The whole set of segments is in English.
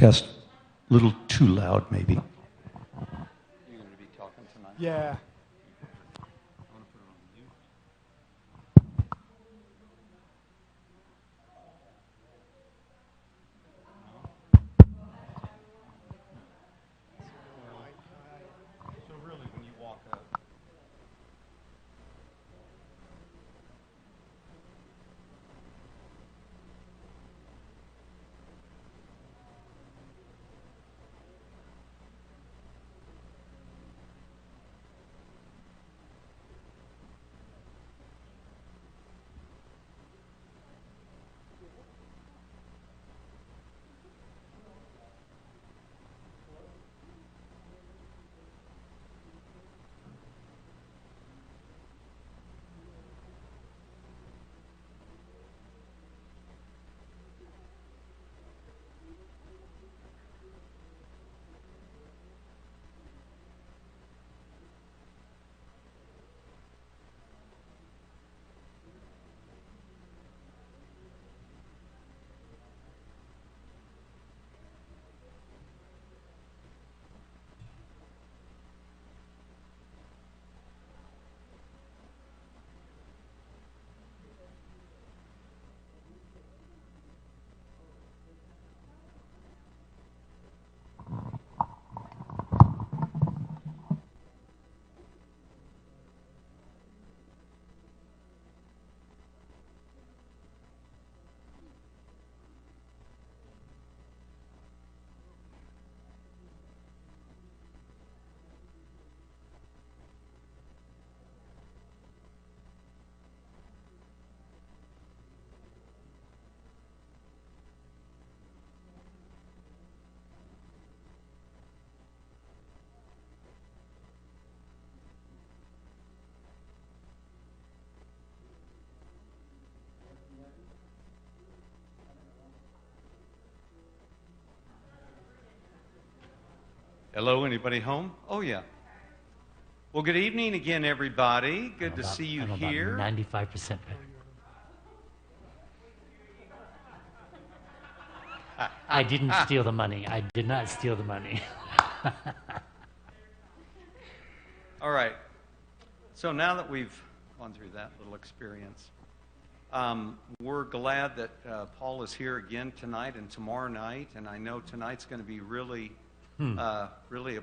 test. A little too loud, maybe. You're going to be talking tonight? Yeah. So really, when you walk up, hello, anybody home? Oh, yeah. Well, good evening again, everybody. Good to see you here. 95% better. I didn't steal the money. I did not steal the money. All right. So now that we've gone through that little experience, we're glad that Paul is here again tonight and tomorrow night. And I know tonight's going to be really a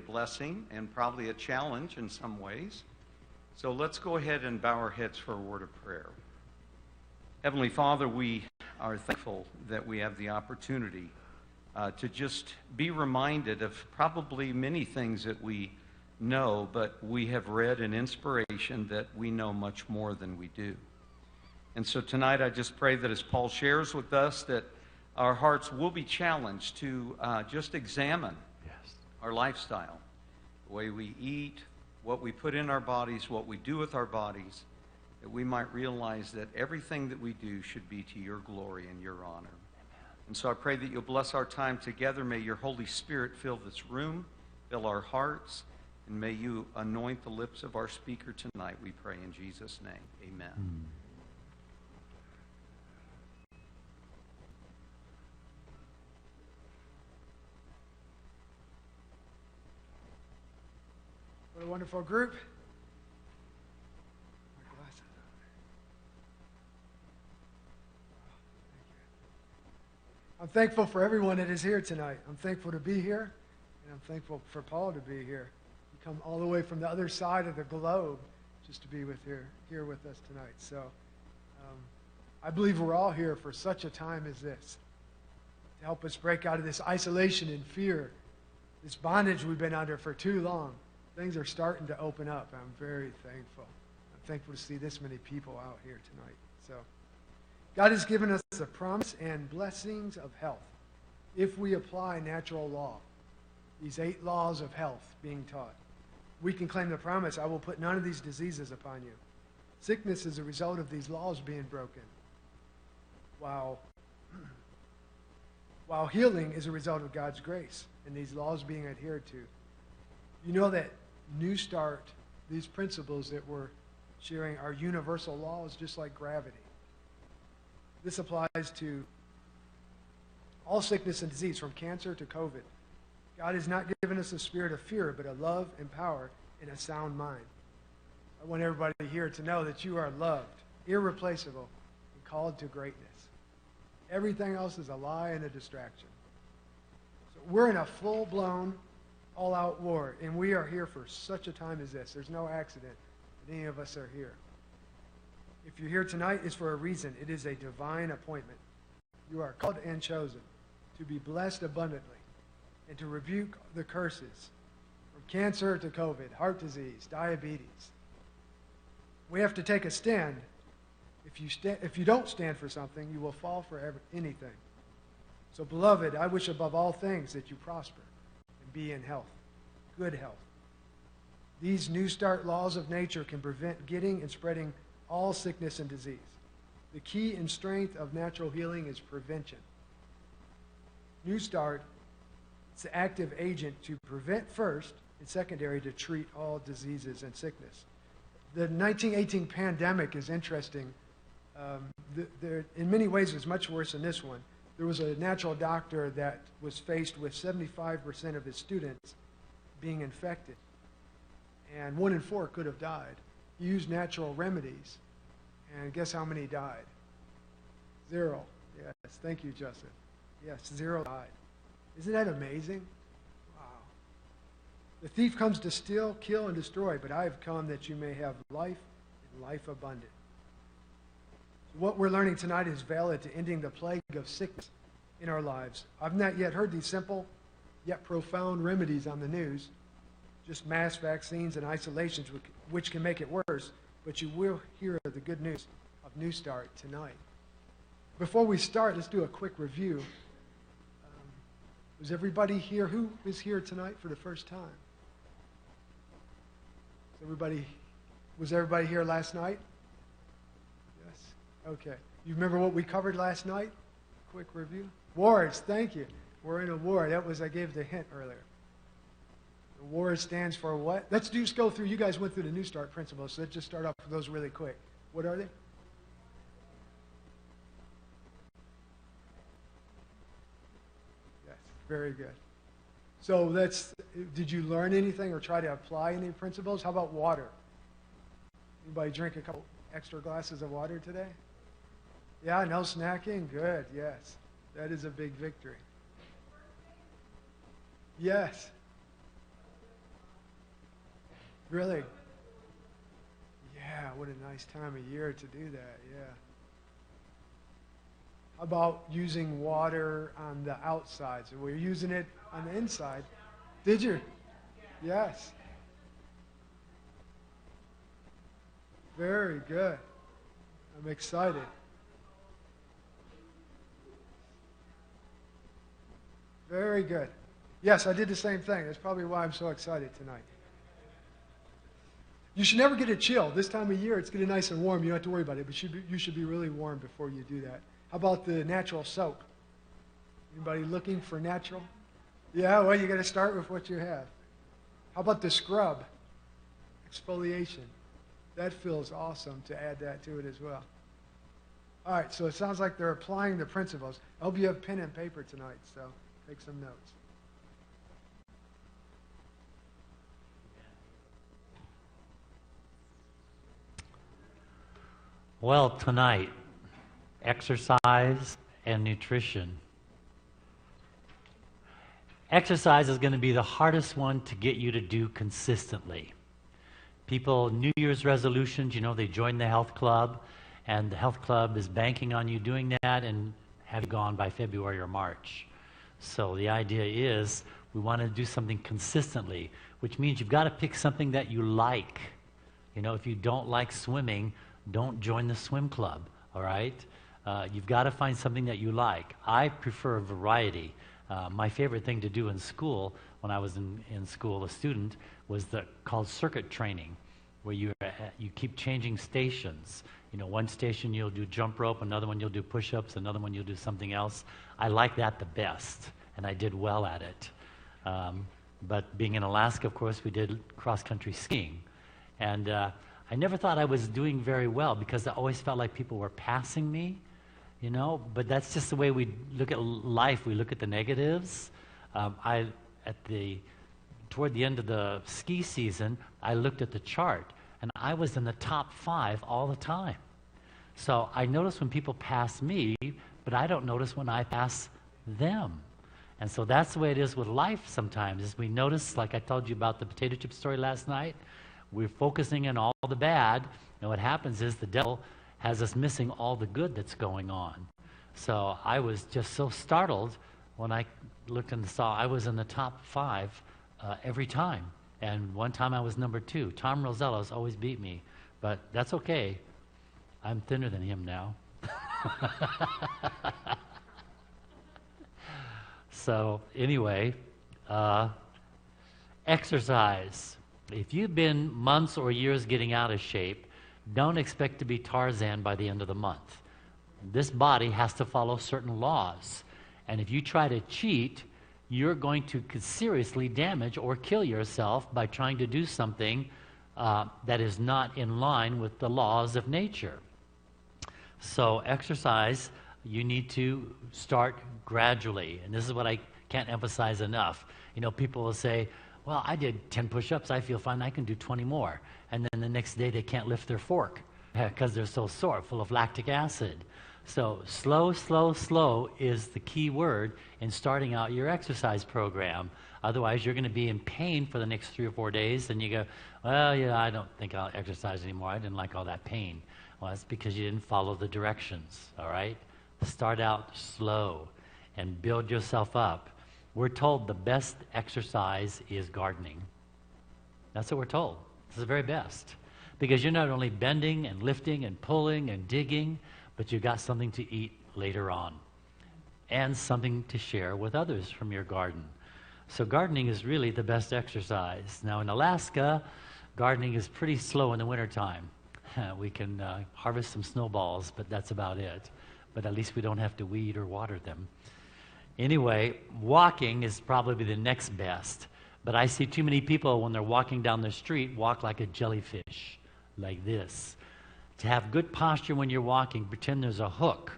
blessing and probably a challenge in some ways. So let's go ahead and bow our heads for a word of prayer. Heavenly Father, we are thankful that we have the opportunity to just be reminded of probably many things that we know, but we have read in inspiration that we know much more than we do. And so tonight I just pray that as Paul shares with us, that our hearts will be challenged to just examine our lifestyle, the way we eat, what we put in our bodies, what we do with our bodies, that we might realize that everything that we do should be to your glory and your honor. And so I pray that you'll bless our time together. May your Holy Spirit fill this room, fill our hearts, and may you anoint the lips of our speaker tonight, we pray in Jesus' name. Amen. What a wonderful group. I'm thankful for everyone that is here tonight. I'm thankful to be here, and I'm thankful for Paul to be here. He come all the way from the other side of the globe just to be here with us tonight. So I believe we're all here for such a time as this, to help us break out of this isolation and fear, this bondage we've been under for too long. Things are starting to open up. I'm very thankful. I'm thankful to see this many people out here tonight. So God has given us a promise and blessings of health if we apply natural law, these 8 laws of health being taught. We can claim the promise, I will put none of these diseases upon you. Sickness is a result of these laws being broken, while healing is a result of God's grace and these laws being adhered to. You know that Newstart, these principles that we're sharing, are universal laws just like gravity. This applies to all sickness and disease, from cancer to COVID. God has not given us a spirit of fear, but a love and power and a sound mind. I want everybody here to know that you are loved, irreplaceable, and called to greatness. Everything else is a lie and a distraction. So we're in a full-blown, all-out war, and we are here for such a time as this. There's no accident that any of us are here. If you're here tonight, it's for a reason. It is a divine appointment. You are called and chosen to be blessed abundantly and to rebuke the curses from cancer to COVID, heart disease, diabetes. We have to take a stand. If you don't stand for something, you will fall for anything. So, beloved, I wish above all things that you prosper and be in health, good health. These Newstart laws of nature can prevent getting and spreading all sickness and disease. The key and strength of natural healing is prevention. Newstart is the active agent to prevent first and secondary to treat all diseases and sickness. The 1918 pandemic is interesting. In many ways, it was much worse than this one. There was a natural doctor that was faced with 75% of his students being infected, and 1 in 4 could have died. He used natural remedies, and guess how many died? 0. Yes, thank you, Justin. Yes, 0 died. Isn't that amazing? Wow. The thief comes to steal, kill, and destroy, but I have come that you may have life and life abundant. What we're learning tonight is valid to ending the plague of sickness in our lives. I've not yet heard these simple yet profound remedies on the news, just mass vaccines and isolations which can make it worse, but you will hear the good news of Newstart tonight. Before we start, let's do a quick review. Was everybody here? Who is here tonight for the first time? Was everybody here last night? Yes. Okay. You remember what we covered last night? Quick review. Wards, thank you. We're in a war. I gave the hint earlier. The WARD stands for what? Let's just go through. You guys went through the Newstart principles, so let's just start off with those really quick. What are they? Yes, very good. So did you learn anything or try to apply any principles? How about water? Anybody drink a couple extra glasses of water today? Yeah, no snacking? Good, yes. That is a big victory. Yes. Really? Yeah, what a nice time of year to do that, yeah. How about using water on the outside? So we're using it on the inside. Did you? Yes. Very good. I'm excited. Very good. Yes, I did the same thing. That's probably why I'm so excited tonight. You should never get a chill. This time of year, it's getting nice and warm. You don't have to worry about it, but you should be really warm before you do that. How about the natural soap? Anybody looking for natural? Yeah, well, you got to start with what you have. How about the scrub? Exfoliation. That feels awesome to add that to it as well. All right, so it sounds like they're applying the principles. I hope you have pen and paper tonight, so take some notes. Well, tonight, exercise and nutrition. Exercise is going to be the hardest one to get you to do consistently. People, New Year's resolutions, they join the health club, and the health club is banking on you doing that and have you gone by February or March. So the idea is we want to do something consistently, which means you've got to pick something that you like. If you don't like swimming, don't join the swim club, all right? You've got to find something that you like. I prefer variety. My favorite thing to do in school, when I was in school, a student, was called circuit training, where you keep changing stations. One station you'll do jump rope, another one you'll do push-ups, another one you'll do something else. I like that the best, and I did well at it. But being in Alaska, of course, we did cross-country skiing. And I never thought I was doing very well because I always felt like people were passing me. you know, but that's just the way we look at life. We look at the negatives. Toward the end of the ski season, I looked at the chart, and I was in the top 5 all the time. So I notice when people pass me, but I don't notice when I pass them. And so that's the way it is with life sometimes, is we notice, like I told you about the potato chip story last night, we're focusing on all the bad, and what happens is the devil has us missing all the good that's going on. So I was just so startled when I looked and saw I was in the top 5 every time. And one time I was number 2. Tom Rosello's always beat me, but that's okay. I'm thinner than him now. So anyway, exercise. If you've been months or years getting out of shape, don't expect to be Tarzan by the end of the month. This body has to follow certain laws. And if you try to cheat, you're going to seriously damage or kill yourself by trying to do something that is not in line with the laws of nature. So exercise, you need to start gradually. And this is what I can't emphasize enough. You know, people will say, well, I did 10 push-ups, I feel fine, I can do 20 more. And then the next day they can't lift their fork because they're so sore, full of lactic acid. So slow, slow, slow is the key word in starting out your exercise program. Otherwise, you're going to be in pain for the next 3 or 4 days, and you go, well, yeah, I don't think I'll exercise anymore. I didn't like all that pain. Well, that's because you didn't follow the directions, all right? Start out slow and build yourself up. We're told the best exercise is gardening. That's what we're told. It's the very best. Because you're not only bending and lifting and pulling and digging, but you got something to eat later on and something to share with others from your garden. So gardening is really the best exercise. Now in Alaska, gardening is pretty slow in the wintertime. We can harvest some snowballs, but that's about it. But at least we don't have to weed or water them. Anyway, walking is probably the next best. But I see too many people when they're walking down the street walk like a jellyfish, like this. To have good posture when you're walking, pretend there's a hook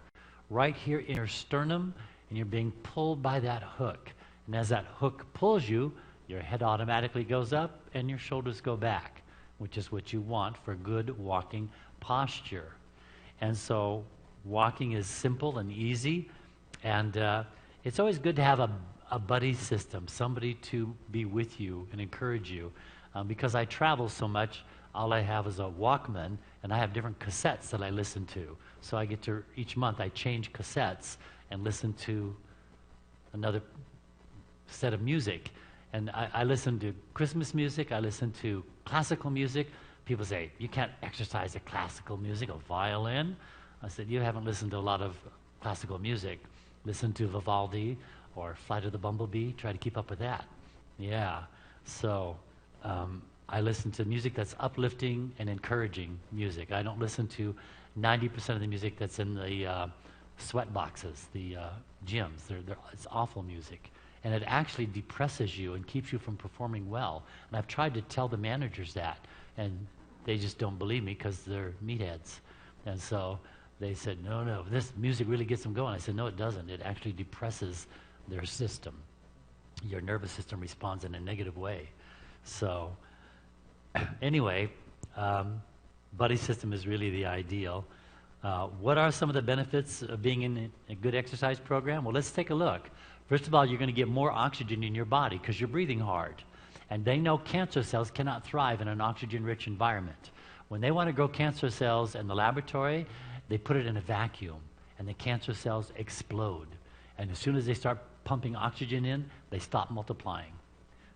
right here in your sternum, and you're being pulled by that hook. And as that hook pulls you, your head automatically goes up and your shoulders go back, which is what you want for good walking posture. And so walking is simple and easy, and it's always good to have a buddy system, somebody to be with you and encourage you. Because I travel so much, all I have is a Walkman, and I have different cassettes that I listen to. So I get to, each month I change cassettes and listen to another set of music. And I listen to Christmas music, I listen to classical music. People say, you can't exercise a classical music, a violin. I said, you haven't listened to a lot of classical music. Listen to Vivaldi or Flight of the Bumblebee, try to keep up with that. Yeah, so I listen to music that's uplifting and encouraging music. I don't listen to 90% of the music that's in the sweat boxes, the gyms. It's awful music. And it actually depresses you and keeps you from performing well. And I've tried to tell the managers that, and they just don't believe me because they're meatheads. And so they said, no, this music really gets them going. I said, no, it doesn't. It actually depresses their system. Your nervous system responds in a negative way. So anyway, buddy system is really the ideal. What are some of the benefits of being in a good exercise program? Well, let's take a look. First of all, you're going to get more oxygen in your body because you're breathing hard. And they know cancer cells cannot thrive in an oxygen-rich environment. When they want to grow cancer cells in the laboratory, they put it in a vacuum, and the cancer cells explode. And as soon as they start pumping oxygen in, they stop multiplying.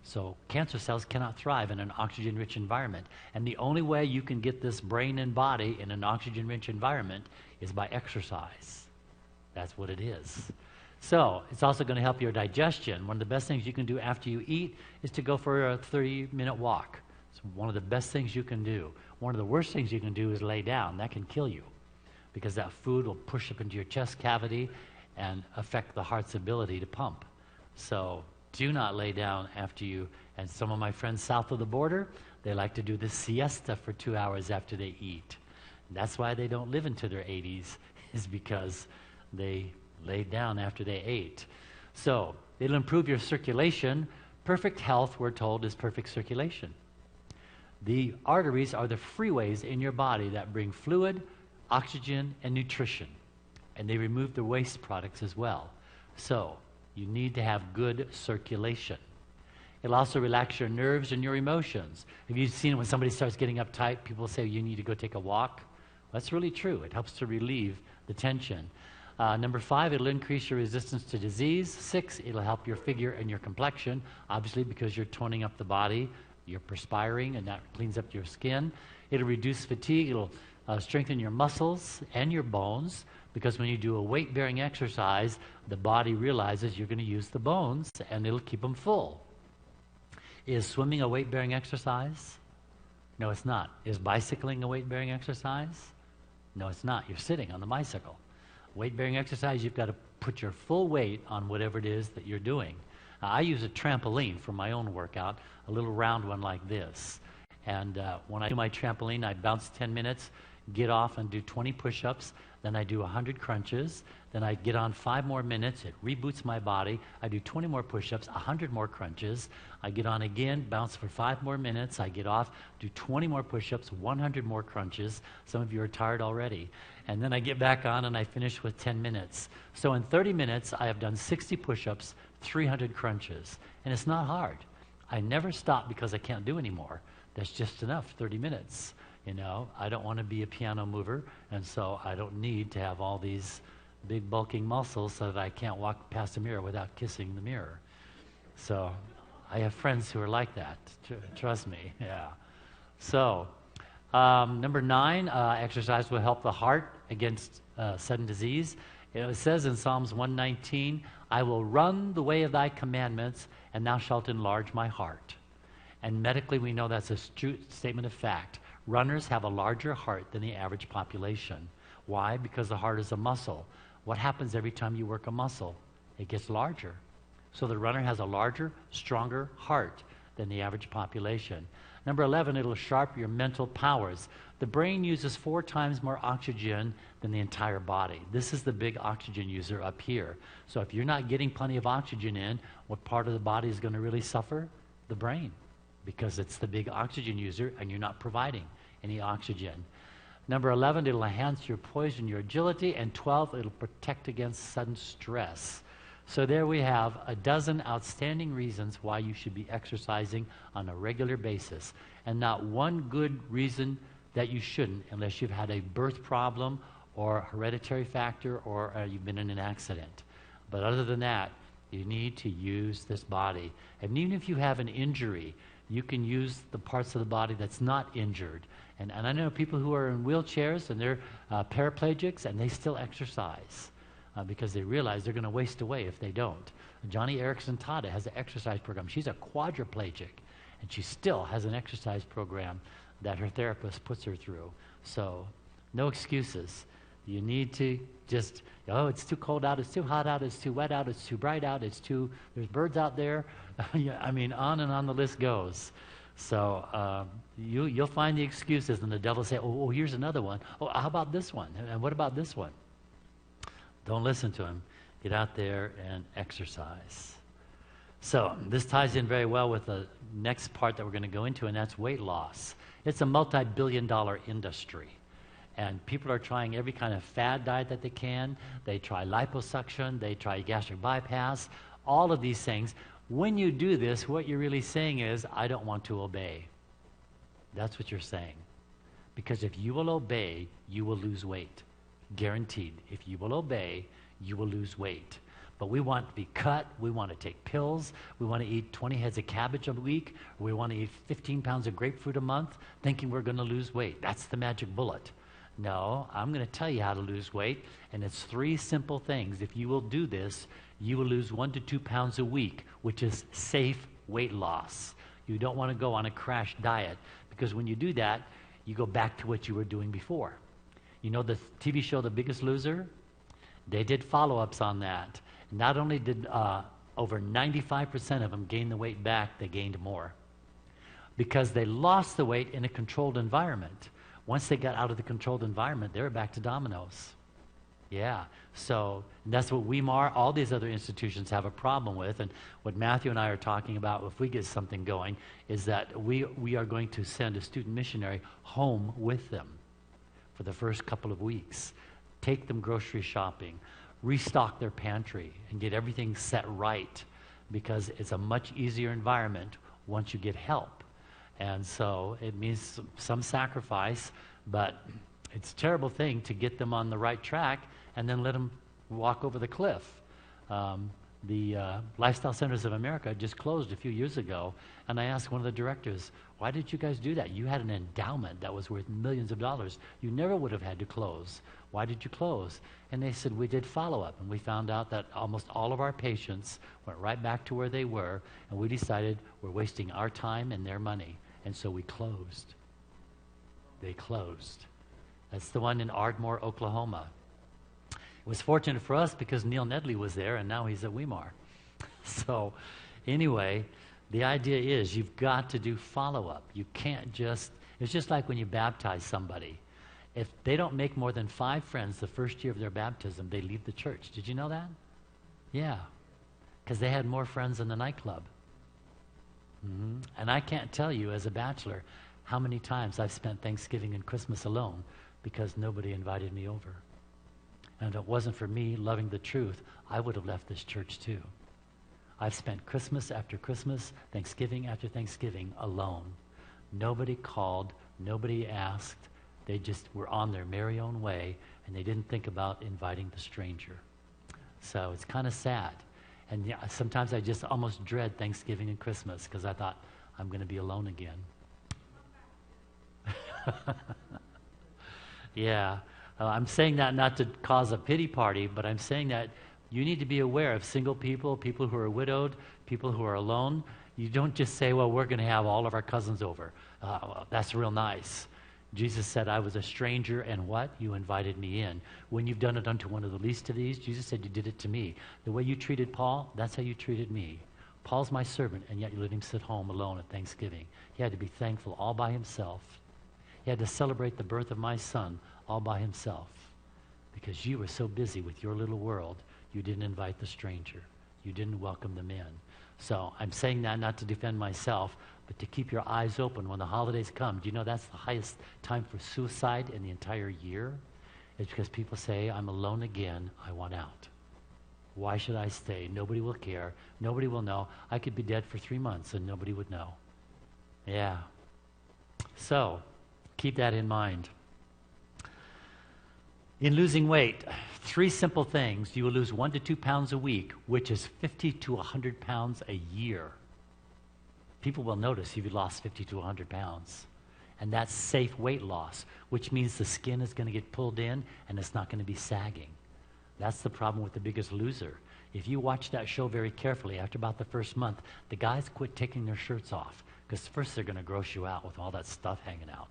So cancer cells cannot thrive in an oxygen-rich environment. And the only way you can get this brain and body in an oxygen-rich environment is by exercise. That's what it is. So it's also going to help your digestion. One of the best things you can do after you eat is to go for a 30-minute walk. It's one of the best things you can do. One of the worst things you can do is lay down. That can kill you because that food will push up into your chest cavity and affect the heart's ability to pump. So do not lay down after you. And some of my friends south of the border, they like to do the siesta for 2 hours after they eat. And that's why they don't live into their 80s, is because they laid down after they ate. So it'll improve your circulation. Perfect health, we're told, is perfect circulation. The arteries are the freeways in your body that bring fluid, oxygen, and nutrition. And they remove the waste products as well. So you need to have good circulation. It'll also relax your nerves and your emotions. Have you seen when somebody starts getting uptight, people say you need to go take a walk? That's really true. It helps to relieve the tension. Number 5, it'll increase your resistance to disease. 6, it'll help your figure and your complexion, obviously because you're toning up the body, you're perspiring, and that cleans up your skin. It'll reduce fatigue. It'll strengthen your muscles and your bones, because when you do a weight-bearing exercise, the body realizes you're going to use the bones, and it'll keep them full. Is swimming a weight-bearing exercise? No, it's not. Is bicycling a weight-bearing exercise? No, it's not. You're sitting on the bicycle. Weight-bearing exercise, you've got to put your full weight on whatever it is that you're doing. I use a trampoline for my own workout, a little round one like this. And when I do my trampoline, I bounce 10 minutes, get off and do 20 push-ups. Then I do 100 crunches. Then I get on 5 more minutes. It reboots my body. I do 20 more push-ups, 100 more crunches. I get on again, bounce for 5 more minutes. I get off, do 20 more push-ups, 100 more crunches. Some of you are tired already. And then I get back on and I finish with 10 minutes. So in 30 minutes, I have done 60 push-ups, 300 crunches. And it's not hard. I never stop because I can't do anymore. That's just enough, 30 minutes. You know, I don't want to be a piano mover, and so I don't need to have all these big bulking muscles so that I can't walk past a mirror without kissing the mirror. So I have friends who are like that, trust me, yeah. So number 9, exercise will help the heart against sudden disease. It says in Psalms 119, I will run the way of thy commandments, and thou shalt enlarge my heart. And medically we know that's a statement of fact. Runners have a larger heart than the average population. Why? Because the heart is a muscle. What happens every time you work a muscle? It gets larger. So the runner has a larger, stronger heart than the average population. Number 11, it'll sharpen your mental powers. The brain uses 4 times more oxygen than the entire body. This is the big oxygen user up here. So if you're not getting plenty of oxygen in, what part of the body is going to really suffer? The brain, because it's the big oxygen user and you're not providing any oxygen. Number 11, it'll enhance your poise and your agility. And 12, it'll protect against sudden stress. So there we have a dozen outstanding reasons why you should be exercising on a regular basis. And not one good reason that you shouldn't, unless you've had a birth problem or a hereditary factor or you've been in an accident. But other than that, you need to use this body. And even if you have an injury, you can use the parts of the body that's not injured. And I know people who are in wheelchairs and they're paraplegics and they still exercise because they realize they're going to waste away if they don't. Johnny Erickson Tada has an exercise program. She's a quadriplegic and she still has an exercise program that her therapist puts her through. So no excuses. You need to just, oh, it's too cold out, it's too hot out, it's too wet out, it's too bright out, there's birds out there. I mean, on and on the list goes. So you'll find the excuses, and the devil will say, oh, here's another one. Oh, how about this one? And what about this one? Don't listen to him. Get out there and exercise. So this ties in very well with the next part that we're going to go into, and that's weight loss. It's a multi-billion-dollar industry. And people are trying every kind of fad diet that they can. They try liposuction. They try gastric bypass. All of these things. When you do this, what you're really saying is, I don't want to obey. That's what you're saying. Because if you will obey, you will lose weight. Guaranteed. If you will obey, you will lose weight. But we want to be cut. We want to take pills. We want to eat 20 heads of cabbage a week. We want to eat 15 pounds of grapefruit a month, thinking we're going to lose weight. That's the magic bullet. No, I'm going to tell you how to lose weight, and it's 3 simple things. If you will do this, you will lose 1 to 2 pounds a week, which is safe weight loss. You don't want to go on a crash diet, because when you do that, you go back to what you were doing before. You know the TV show The Biggest Loser? They did follow-ups on that. Not only did over 95% of them gain the weight back, they gained more. Because they lost the weight in a controlled environment. Once they got out of the controlled environment, they were back to dominoes. Yeah. So that's what Weimar, all these other institutions have a problem with. And what Matthew and I are talking about, if we get something going, is that we are going to send a student missionary home with them for the first couple of weeks. Take them grocery shopping, restock their pantry, and get everything set right, because it's a much easier environment once you get help. And so it means some sacrifice, but it's a terrible thing to get them on the right track and then let them walk over the cliff. The Lifestyle Centers of America just closed a few years ago, and I asked one of the directors, why did you guys do that? You had an endowment that was worth millions of dollars. You never would have had to close. Why did you close? And they said, we did follow-up, and we found out that almost all of our patients went right back to where they were, and we decided we're wasting our time and their money, and so we closed. They closed. That's the one in Ardmore, Oklahoma. It was fortunate for us because Neil Nedley was there, and now he's at Weimar. So anyway, the idea is you've got to do follow-up. You can't just, it's just like when you baptize somebody. If they don't make more than 5 friends the first year of their baptism, they leave the church. Did you know that? Yeah, because they had more friends in the nightclub. And I can't tell you as a bachelor how many times I've spent Thanksgiving and Christmas alone because nobody invited me over. And if it wasn't for me loving the truth, I would have left this church too. I've spent Christmas after Christmas, Thanksgiving after Thanksgiving alone. Nobody called, nobody asked. They just were on their merry own way, and they didn't think about inviting the stranger. So it's kind of sad. And yeah, sometimes I just almost dread Thanksgiving and Christmas because I thought, I'm going to be alone again. Yeah. I'm saying that not to cause a pity party, but I'm saying that you need to be aware of single people, people who are widowed, people who are alone. You don't just say, well, we're going to have all of our cousins over. Well, that's real nice. Jesus said, I was a stranger, and what? You invited me in. When you've done it unto one of the least of these, Jesus said, you did it to me. The way you treated Paul, that's how you treated me. Paul's my servant, and yet you let him sit home alone at Thanksgiving. He had to be thankful all by himself. He had to celebrate the birth of my son all by himself because you were so busy with your little world, you didn't invite the stranger. You didn't welcome them in. So I'm saying that not to defend myself, but to keep your eyes open when the holidays come. Do you know that's the highest time for suicide in the entire year? It's because people say, I'm alone again, I want out. Why should I stay? Nobody will care. Nobody will know. I could be dead for 3 months and nobody would know. Yeah. So keep that in mind. In losing weight, 3 simple things. You will lose 1 to 2 pounds a week, which is 50 to 100 pounds a year. People will notice if you lost 50 to 100 pounds. And that's safe weight loss, which means the skin is going to get pulled in and it's not going to be sagging. That's the problem with The Biggest Loser. If you watch that show very carefully, after about the first month, the guys quit taking their shirts off because first they're going to gross you out with all that stuff hanging out.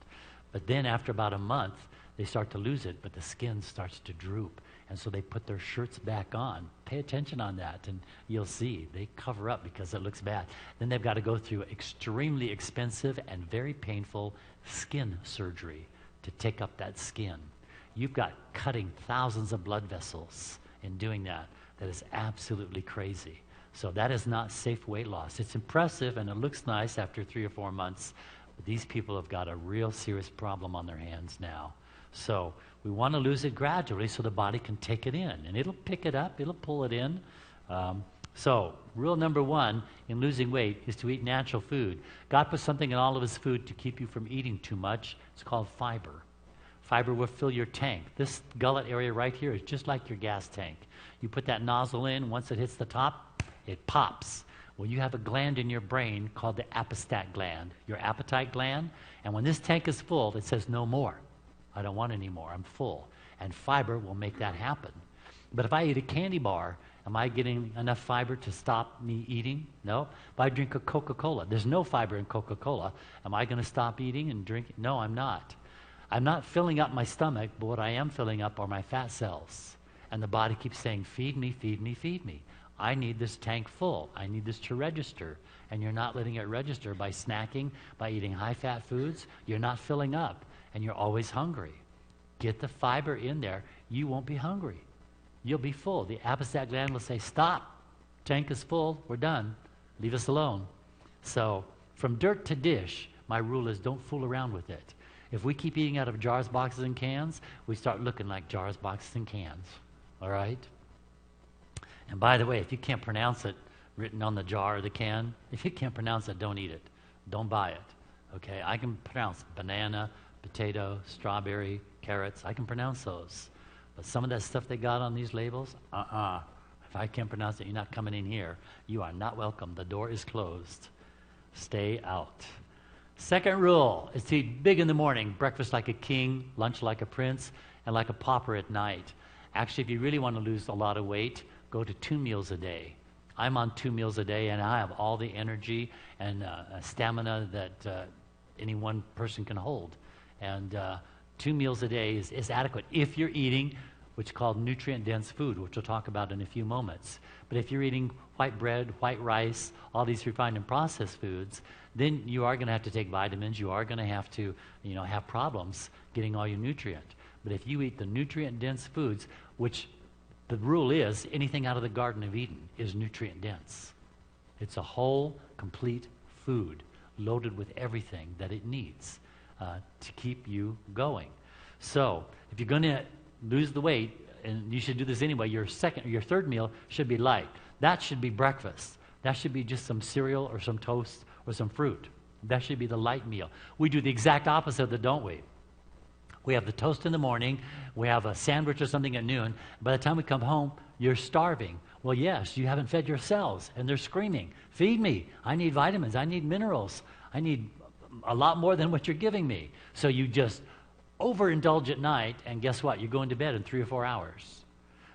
But then after about a month, they start to lose it, but the skin starts to droop. And so they put their shirts back on. Pay attention on that, and you'll see. They cover up because it looks bad. Then they've got to go through extremely expensive and very painful skin surgery to take up that skin. You've got cutting thousands of blood vessels in doing that. That is absolutely crazy. So that is not safe weight loss. It's impressive, and it looks nice after 3 or 4 months. But these people have got a real serious problem on their hands now. So we want to lose it gradually so the body can take it in. And it'll pick it up. It'll pull it in. So rule number 1 in losing weight is to eat natural food. God put something in all of his food to keep you from eating too much. It's called fiber. Fiber will fill your tank. This gullet area right here is just like your gas tank. You put that nozzle in. Once it hits the top, it pops. Well, you have a gland in your brain called the apostat gland, your appetite gland. And when this tank is full, it says no more. I don't want any more. I'm full. And fiber will make that happen. But if I eat a candy bar, am I getting enough fiber to stop me eating? No. If I drink a Coca-Cola, there's no fiber in Coca-Cola. Am I going to stop eating and drinking? No, I'm not. I'm not filling up my stomach, but what I am filling up are my fat cells. And the body keeps saying, feed me, feed me, feed me. I need this tank full. I need this to register. And you're not letting it register by snacking, by eating high-fat foods. You're not filling up. And you're always hungry. Get the fiber in there. You won't be hungry. you'll be full. The apostat gland will say, stop, tank is full, we're done, leave us alone. So from dirt to dish, my rule is don't fool around with it. If we keep eating out of jars, boxes, and cans, we start looking like jars, boxes, and cans. All right? And by the way, if you can't pronounce it written on the jar or the can, if you can't pronounce it, don't eat it. Don't buy it. Okay? I can pronounce banana, potato, strawberry, carrots. I can pronounce those. But some of that stuff they got on these labels, If I can't pronounce it, you're not coming in here. You are not welcome. The door is closed. Stay out. Second rule is to eat big in the morning, breakfast like a king, lunch like a prince, and like a pauper at night. Actually, if you really want to lose a lot of weight, go to 2 meals a day. I'm on 2 meals a day, and I have all the energy and stamina that any one person can hold. And 2 meals a day is adequate if you're eating what's called nutrient-dense food, which we'll talk about in a few moments. But if you're eating white bread, white rice, all these refined and processed foods, then you are going to have to take vitamins. You are going to have to, have problems getting all your nutrient. But if you eat the nutrient-dense foods, which the rule is anything out of the Garden of Eden is nutrient-dense. It's a whole, complete food loaded with everything that it needs to keep you going. So if you're going to lose the weight, and you should do this anyway, your third meal should be light. That should be breakfast. That should be just some cereal or some toast or some fruit. That should be the light meal. We do the exact opposite of that, don't we? We have the toast in the morning. We have a sandwich or something at noon. By the time we come home, you're starving. Well, yes, you haven't fed your cells, and they're screaming, feed me. I need vitamins. I need minerals. I need a lot more than what you're giving me. So you just overindulge at night, and guess what? You're going to bed in 3 or 4 hours.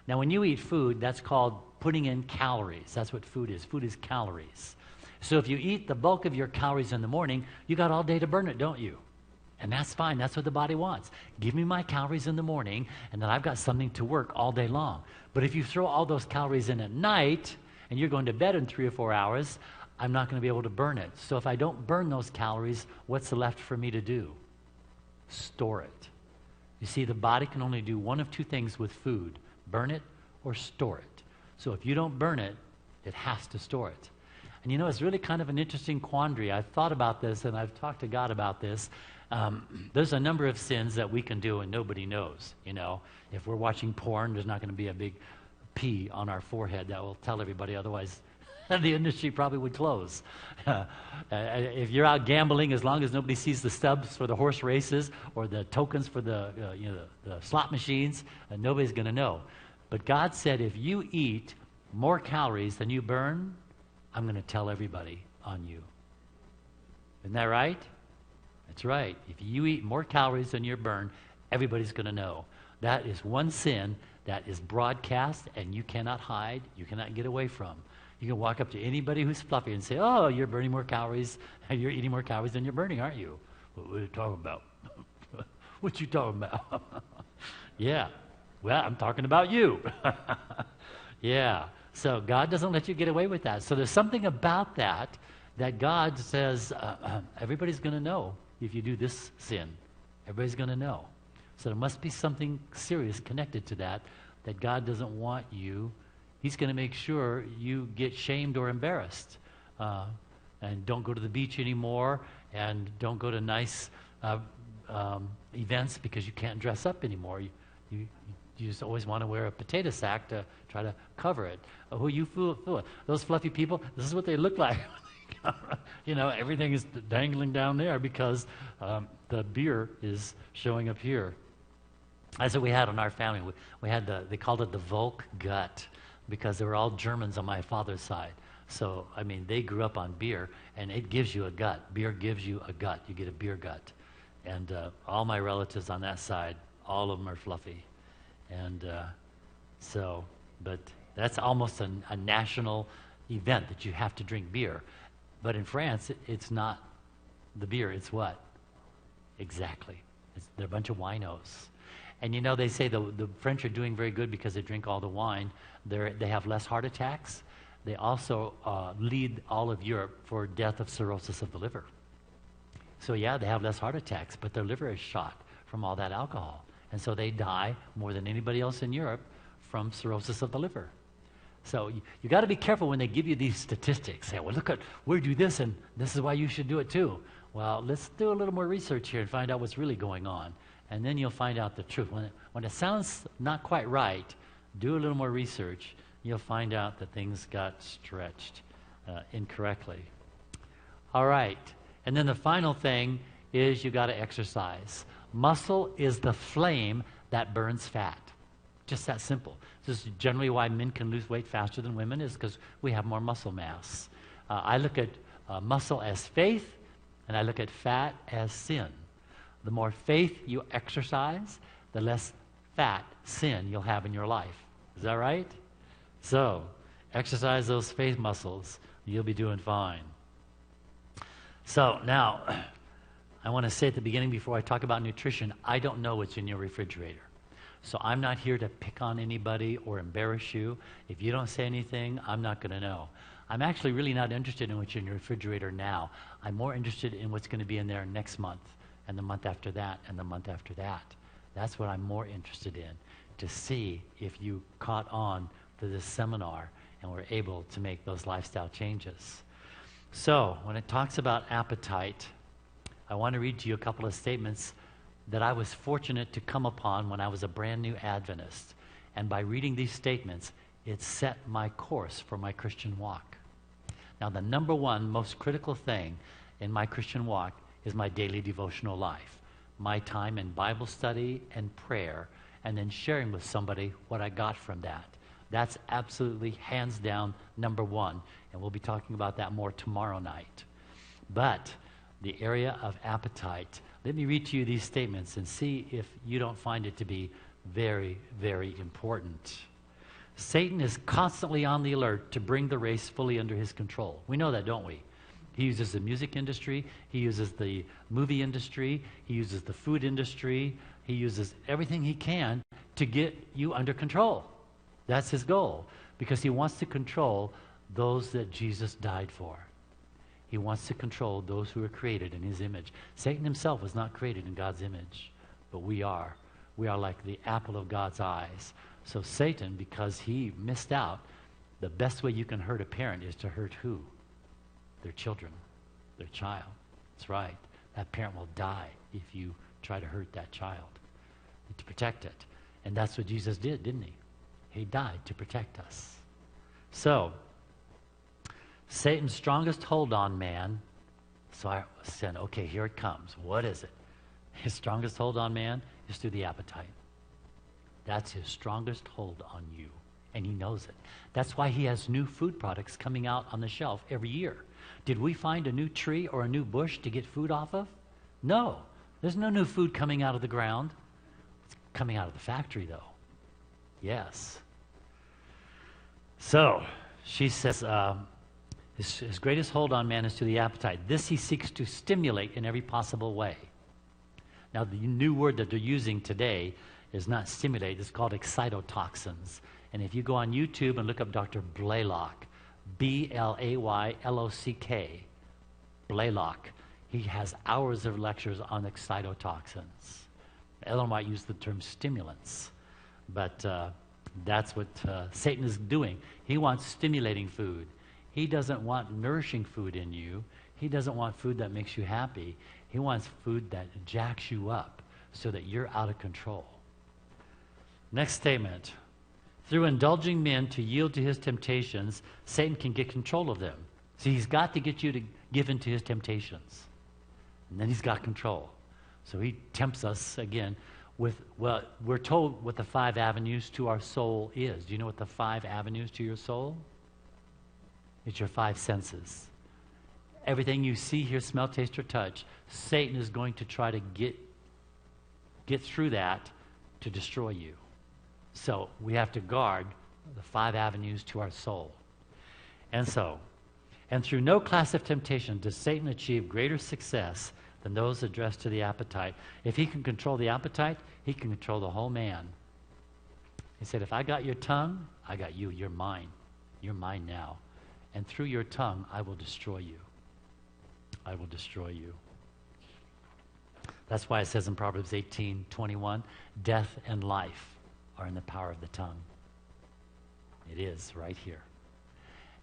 Now, when you eat food, that's called putting in calories. That's what food is. Food is calories. So if you eat the bulk of your calories in the morning, you got all day to burn it, don't you? And that's fine. That's what the body wants. Give me my calories in the morning, and then I've got something to work all day long. But if you throw all those calories in at night, and you're going to bed in 3 or 4 hours, I'm not going to be able to burn it. So if I don't burn those calories, what's left for me to do? Store it. You see, the body can only do one of 2 things with food: burn it or store it. So if you don't burn it, it has to store it. And it's really kind of an interesting quandary. I've thought about this, and I've talked to God about this. There's a number of sins that we can do and nobody knows. If we're watching porn, there's not going to be a big P on our forehead that will tell everybody, otherwise the industry probably would close. If you're out gambling, as long as nobody sees the stubs for the horse races or the tokens for the slot machines, nobody's going to know. But God said, if you eat more calories than you burn, I'm going to tell everybody on you. Isn't that right? That's right. If you eat more calories than you burn, everybody's going to know. That is one sin that is broadcast, and you cannot hide, you cannot get away from. You can walk up to anybody who's fluffy and say, oh, you're burning more calories, you're eating more calories than you're burning, aren't you? What are you talking about? What you talking about? Yeah. Well, I'm talking about you. Yeah. So God doesn't let you get away with that. So there's something about that God says, everybody's going to know if you do this sin. Everybody's going to know. So there must be something serious connected to that God doesn't want you. He's going to make sure you get shamed or embarrassed. And don't go to the beach anymore, and don't go to nice events because you can't dress up anymore. You just always want to wear a potato sack to try to cover it. Who you fool? Those fluffy people, this is what they look like. Everything is dangling down there because the beer is showing up here. That's what we had in our family. We had they called it the Volk gut because they were all Germans on my father's side. So, they grew up on beer, and it gives you a gut. Beer gives you a gut. You get a beer gut. And all my relatives on that side, all of them are fluffy. And but that's almost a national event that you have to drink beer. But in France, it's not the beer, it's what? Exactly. They're a bunch of winos. And they say the French are doing very good because they drink all the wine. They have less heart attacks. They also lead all of Europe for death of cirrhosis of the liver. So yeah, they have less heart attacks, but their liver is shot from all that alcohol. And so they die more than anybody else in Europe from cirrhosis of the liver. So you got to be careful when they give you these statistics. Say, well, look at, we do this, and this is why you should do it too. Well, let's do a little more research here and find out what's really going on. And then you'll find out the truth. When it sounds not quite right, do a little more research. You'll find out that things got stretched incorrectly. All right. And then the final thing is you got to exercise. Muscle is the flame that burns fat. Just that simple. This is generally why men can lose weight faster than women, is because we have more muscle mass. I look at muscle as faith, and I look at fat as sin. The more faith you exercise, the less fat, sin you'll have in your life. Is that right? So, exercise those faith muscles. You'll be doing fine. So, now, I want to say at the beginning before I talk about nutrition, I don't know what's in your refrigerator. So I'm not here to pick on anybody or embarrass you. If you don't say anything, I'm not going to know. I'm actually really not interested in what's in your refrigerator now. I'm more interested in what's going to be in there next month, and the month after that, and the month after that. That's what I'm more interested in, to see if you caught on to this seminar and were able to make those lifestyle changes. So when it talks about appetite, I want to read to you a couple of statements that I was fortunate to come upon when I was a brand new Adventist. And by reading these statements, it set my course for my Christian walk. Now, the number one most critical thing in my Christian walk is my daily devotional life, my time in Bible study and prayer, and then sharing with somebody what I got from that. That's absolutely, hands down, number one. And we'll be talking about that more tomorrow night. But the area of appetite, let me read to you these statements and see if you don't find it to be very, very important. Satan is constantly on the alert to bring the race fully under his control. We know that, don't we? He uses the music industry. He uses the movie industry. He uses the food industry. He uses everything he can to get you under control. That's his goal, because he wants to control those that Jesus died for. He wants to control those who are created in his image. Satan himself was not created in God's image, but we are. We are like the apple of God's eyes. So Satan, because he missed out, the best way you can hurt a parent is to hurt who? Their children, their child. That's right. That parent will die if you try to hurt that child, to protect it. And that's what Jesus did, didn't he? He died to protect us. So, Satan's strongest hold on man, so I said, okay, here it comes. What is it? His strongest hold on man is through the appetite. That's his strongest hold on you, and he knows it. That's why he has new food products coming out on the shelf every year. Did we find a new tree or a new bush to get food off of? No. There's no new food coming out of the ground. It's coming out of the factory, though. Yes. So, she says, his greatest hold on man is to the appetite. This he seeks to stimulate in every possible way. Now, the new word that they're using today is not stimulate. It's called excitotoxins. And if you go on YouTube and look up Dr. Blaylock, B-L-A-Y-L-O-C-K, Blaylock, he has hours of lectures on excitotoxins. Ellen White used the term stimulants. But that's what Satan is doing. He wants stimulating food. He doesn't want nourishing food in you. He doesn't want food that makes you happy. He wants food that jacks you up so that you're out of control. Next statement. Through indulging men to yield to his temptations, Satan can get control of them. See, he's got to get you to give in to his temptations. And then he's got control. So he tempts us again with, well, we're told what the 5 avenues to our soul is. Do you know what the 5 avenues to your soul? It's your 5 senses. Everything you see, hear, smell, taste, or touch, Satan is going to try to get through that to destroy you. So we have to guard the 5 avenues to our soul. And through no class of temptation does Satan achieve greater success than those addressed to the appetite. If he can control the appetite, he can control the whole man. He said, if I got your tongue, I got you. You're mine. You're mine now. And through your tongue, I will destroy you. I will destroy you. That's why it says in Proverbs 18:21, death and life are in the power of the tongue. It is right here.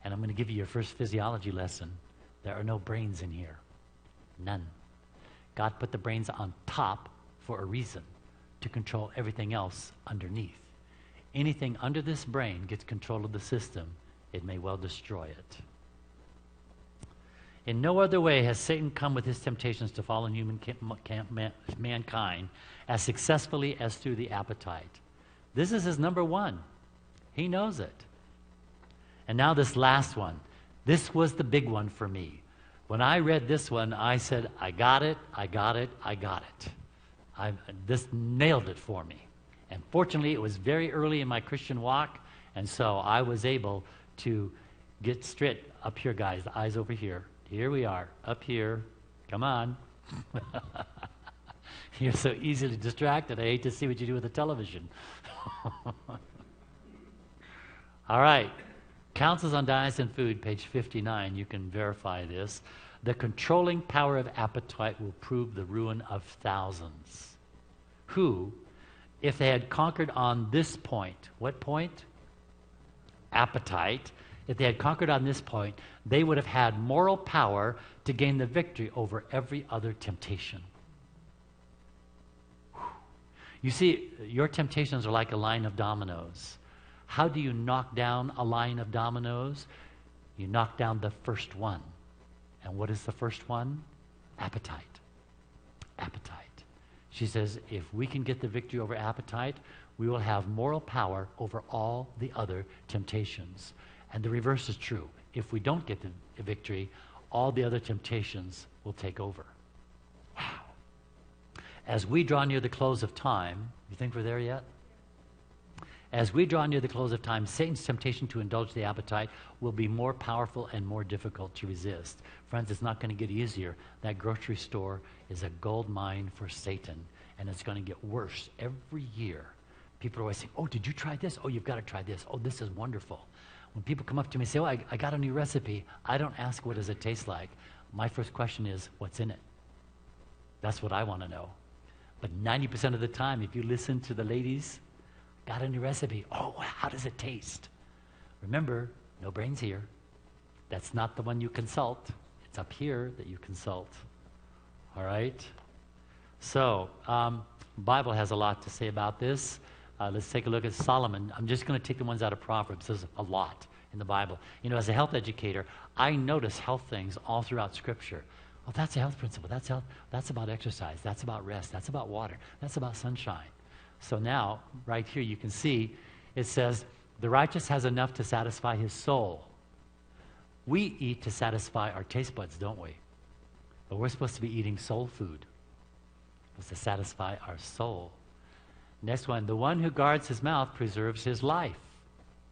And I'm going to give you your first physiology lesson. There are no brains in here. None. God put the brains on top for a reason, to control everything else underneath. Anything under this brain gets control of the system, it may well destroy it. In no other way has Satan come with his temptations to fallen mankind as successfully as through the appetite. This is his number one. He knows it. And now this last one. This was the big one for me. When I read this one, I said, I got it, I got it, I got it. This nailed it for me. And fortunately, it was very early in my Christian walk, and so I was able to get straight up here, guys. The eyes over here. Here we are, up here. Come on. You're so easily distracted. I hate to see what you do with the television. All right. Counsels on Diets and Food, page 59. You can verify this. The controlling power of appetite will prove the ruin of thousands, who, if they had conquered on this point, what point? Appetite. If they had conquered on this point, they would have had moral power to gain the victory over every other temptation. You see, your temptations are like a line of dominoes. How do you knock down a line of dominoes? You knock down the first one. And what is the first one? Appetite. Appetite. She says, if we can get the victory over appetite, we will have moral power over all the other temptations. And the reverse is true. If we don't get the victory, all the other temptations will take over. Wow. As we draw near the close of time, you think we're there yet? As we draw near the close of time, Satan's temptation to indulge the appetite will be more powerful and more difficult to resist. Friends, it's not going to get easier. That grocery store is a gold mine for Satan, and it's going to get worse every year. People are always saying, oh, did you try this? Oh, you've got to try this. Oh, this is wonderful. When people come up to me and say, oh, I got a new recipe, I don't ask, what does it taste like? My first question is, what's in it? That's what I want to know. But 90% of the time, if you listen to the ladies, got a new recipe. Oh, how does it taste? Remember, no brains here. That's not the one you consult. It's up here that you consult. All right? So, Bible has a lot to say about this. Let's take a look at Solomon. I'm just going to take the ones out of Proverbs. There's a lot in the Bible. You know, as a health educator, I notice health things all throughout Scripture. Oh, that's a health principle. That's health. That's about exercise. That's about rest. That's about water. That's about sunshine. So now, right here, you can see it says, the righteous has enough to satisfy his soul. We eat to satisfy our taste buds, don't we? But we're supposed to be eating soul food. It's to satisfy our soul. Next one, the one who guards his mouth preserves his life.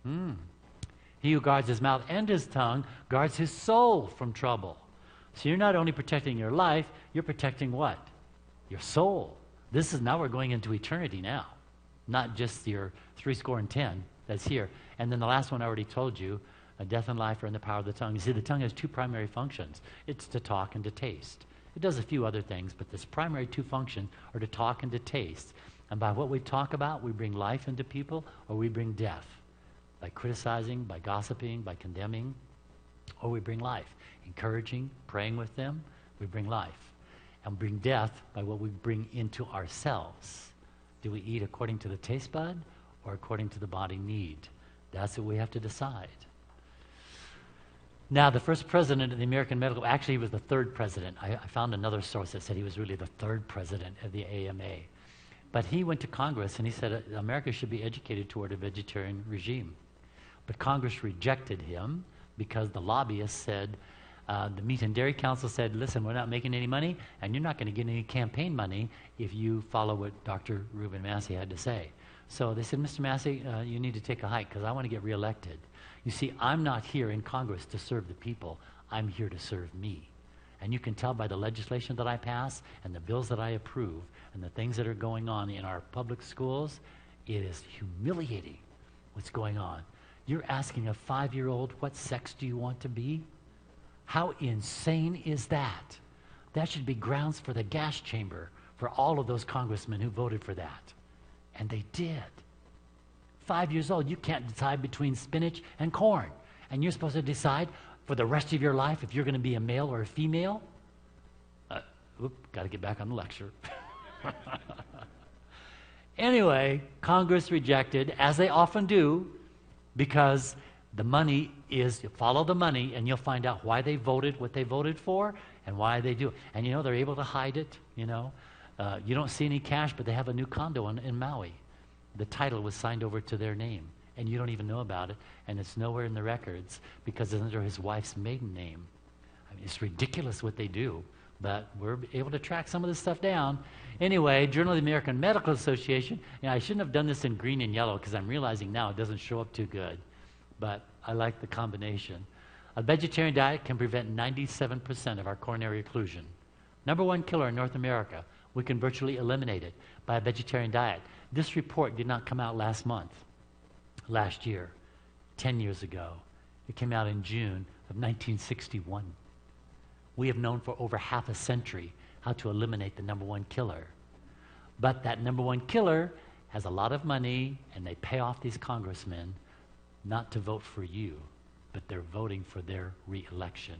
He who guards his mouth and his tongue guards his soul from trouble. So you're not only protecting your life, you're protecting what? Your soul. This is now we're going into eternity now, not just your 70 that's here. And then the last one I already told you, death and life are in the power of the tongue. You see, the tongue has two primary functions. It's to talk and to taste. It does a few other things, but this primary two functions are to talk and to taste. And by what we talk about, we bring life into people or we bring death. By criticizing, by gossiping, by condemning, or we bring life. Encouraging, praying with them, we bring life. And bring death by what we bring into ourselves. Do we eat according to the taste bud or according to the body need? That's what we have to decide. Now, the first president of the American Medical, actually he was the third president. I found another source that said he was really the third president of the AMA. But he went to Congress and he said America should be educated toward a vegetarian regime. But Congress rejected him because the lobbyists said, the Meat and Dairy Council said, listen, we're not making any money, and you're not going to get any campaign money if you follow what Dr. Reuben Massey had to say. So they said, Mr. Massey, you need to take a hike because I want to get reelected. You see, I'm not here in Congress to serve the people. I'm here to serve me. And you can tell by the legislation that I pass and the bills that I approve and the things that are going on in our public schools, it is humiliating what's going on. You're asking a 5-year-old, what sex do you want to be? How insane is that? That should be grounds for the gas chamber for all of those congressmen who voted for that. And they did. 5 years old, you can't decide between spinach and corn. And you're supposed to decide for the rest of your life if you're going to be a male or a female? Got to get back on the lecture. Anyway, Congress rejected, as they often do, because the money is, follow the money and you'll find out why they voted what they voted for and why they do it. And you know, they're able to hide it, you know. You don't see any cash, but they have a new condo in Maui. The title was signed over to their name, and you don't even know about it, and it's nowhere in the records because it's under his wife's maiden name. I mean, it's ridiculous what they do, but we're able to track some of this stuff down. Anyway, Journal of the American Medical Association, I shouldn't have done this in green and yellow because I'm realizing now it doesn't show up too good, but I like the combination. A vegetarian diet can prevent 97% of our coronary occlusion. Number one killer in North America. We can virtually eliminate it by a vegetarian diet. This report did not come out last month, last year, 10 years ago. It came out in June of 1961. We have known for over half a century how to eliminate the number one killer. But that number one killer has a lot of money, and they pay off these congressmen not to vote for you, but they're voting for their re-election.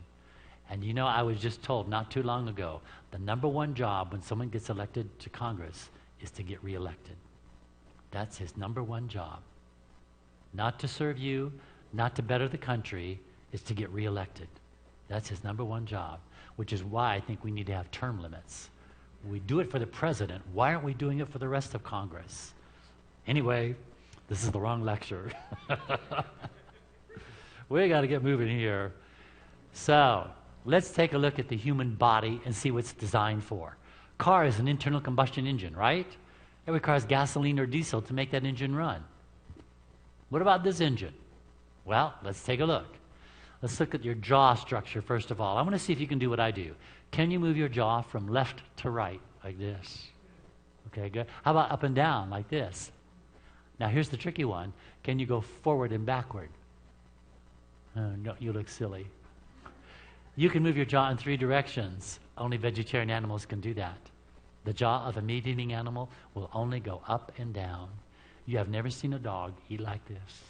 And you know, I was just told not too long ago, the number one job when someone gets elected to Congress is to get reelected. That's his number one job. Not to serve you, not to better the country, is to get reelected. That's his number one job, which is why I think we need to have term limits. We do it for the president. Why aren't we doing it for the rest of Congress? Anyway, this is the wrong lecture. We got to get moving here. So, let's take a look at the human body and see what it's designed for. Car is an internal combustion engine, right? It requires gasoline or diesel to make that engine run. What about this engine? Well, let's take a look. Let's look at your jaw structure first of all. I want to see if you can do what I do. Can you move your jaw from left to right like this? Okay, good. How about up and down like this? Now here's the tricky one. Can you go forward and backward? No, you look silly. You can move your jaw in 3 directions. Only vegetarian animals can do that. The jaw of a meat-eating animal will only go up and down. You have never seen a dog eat like this.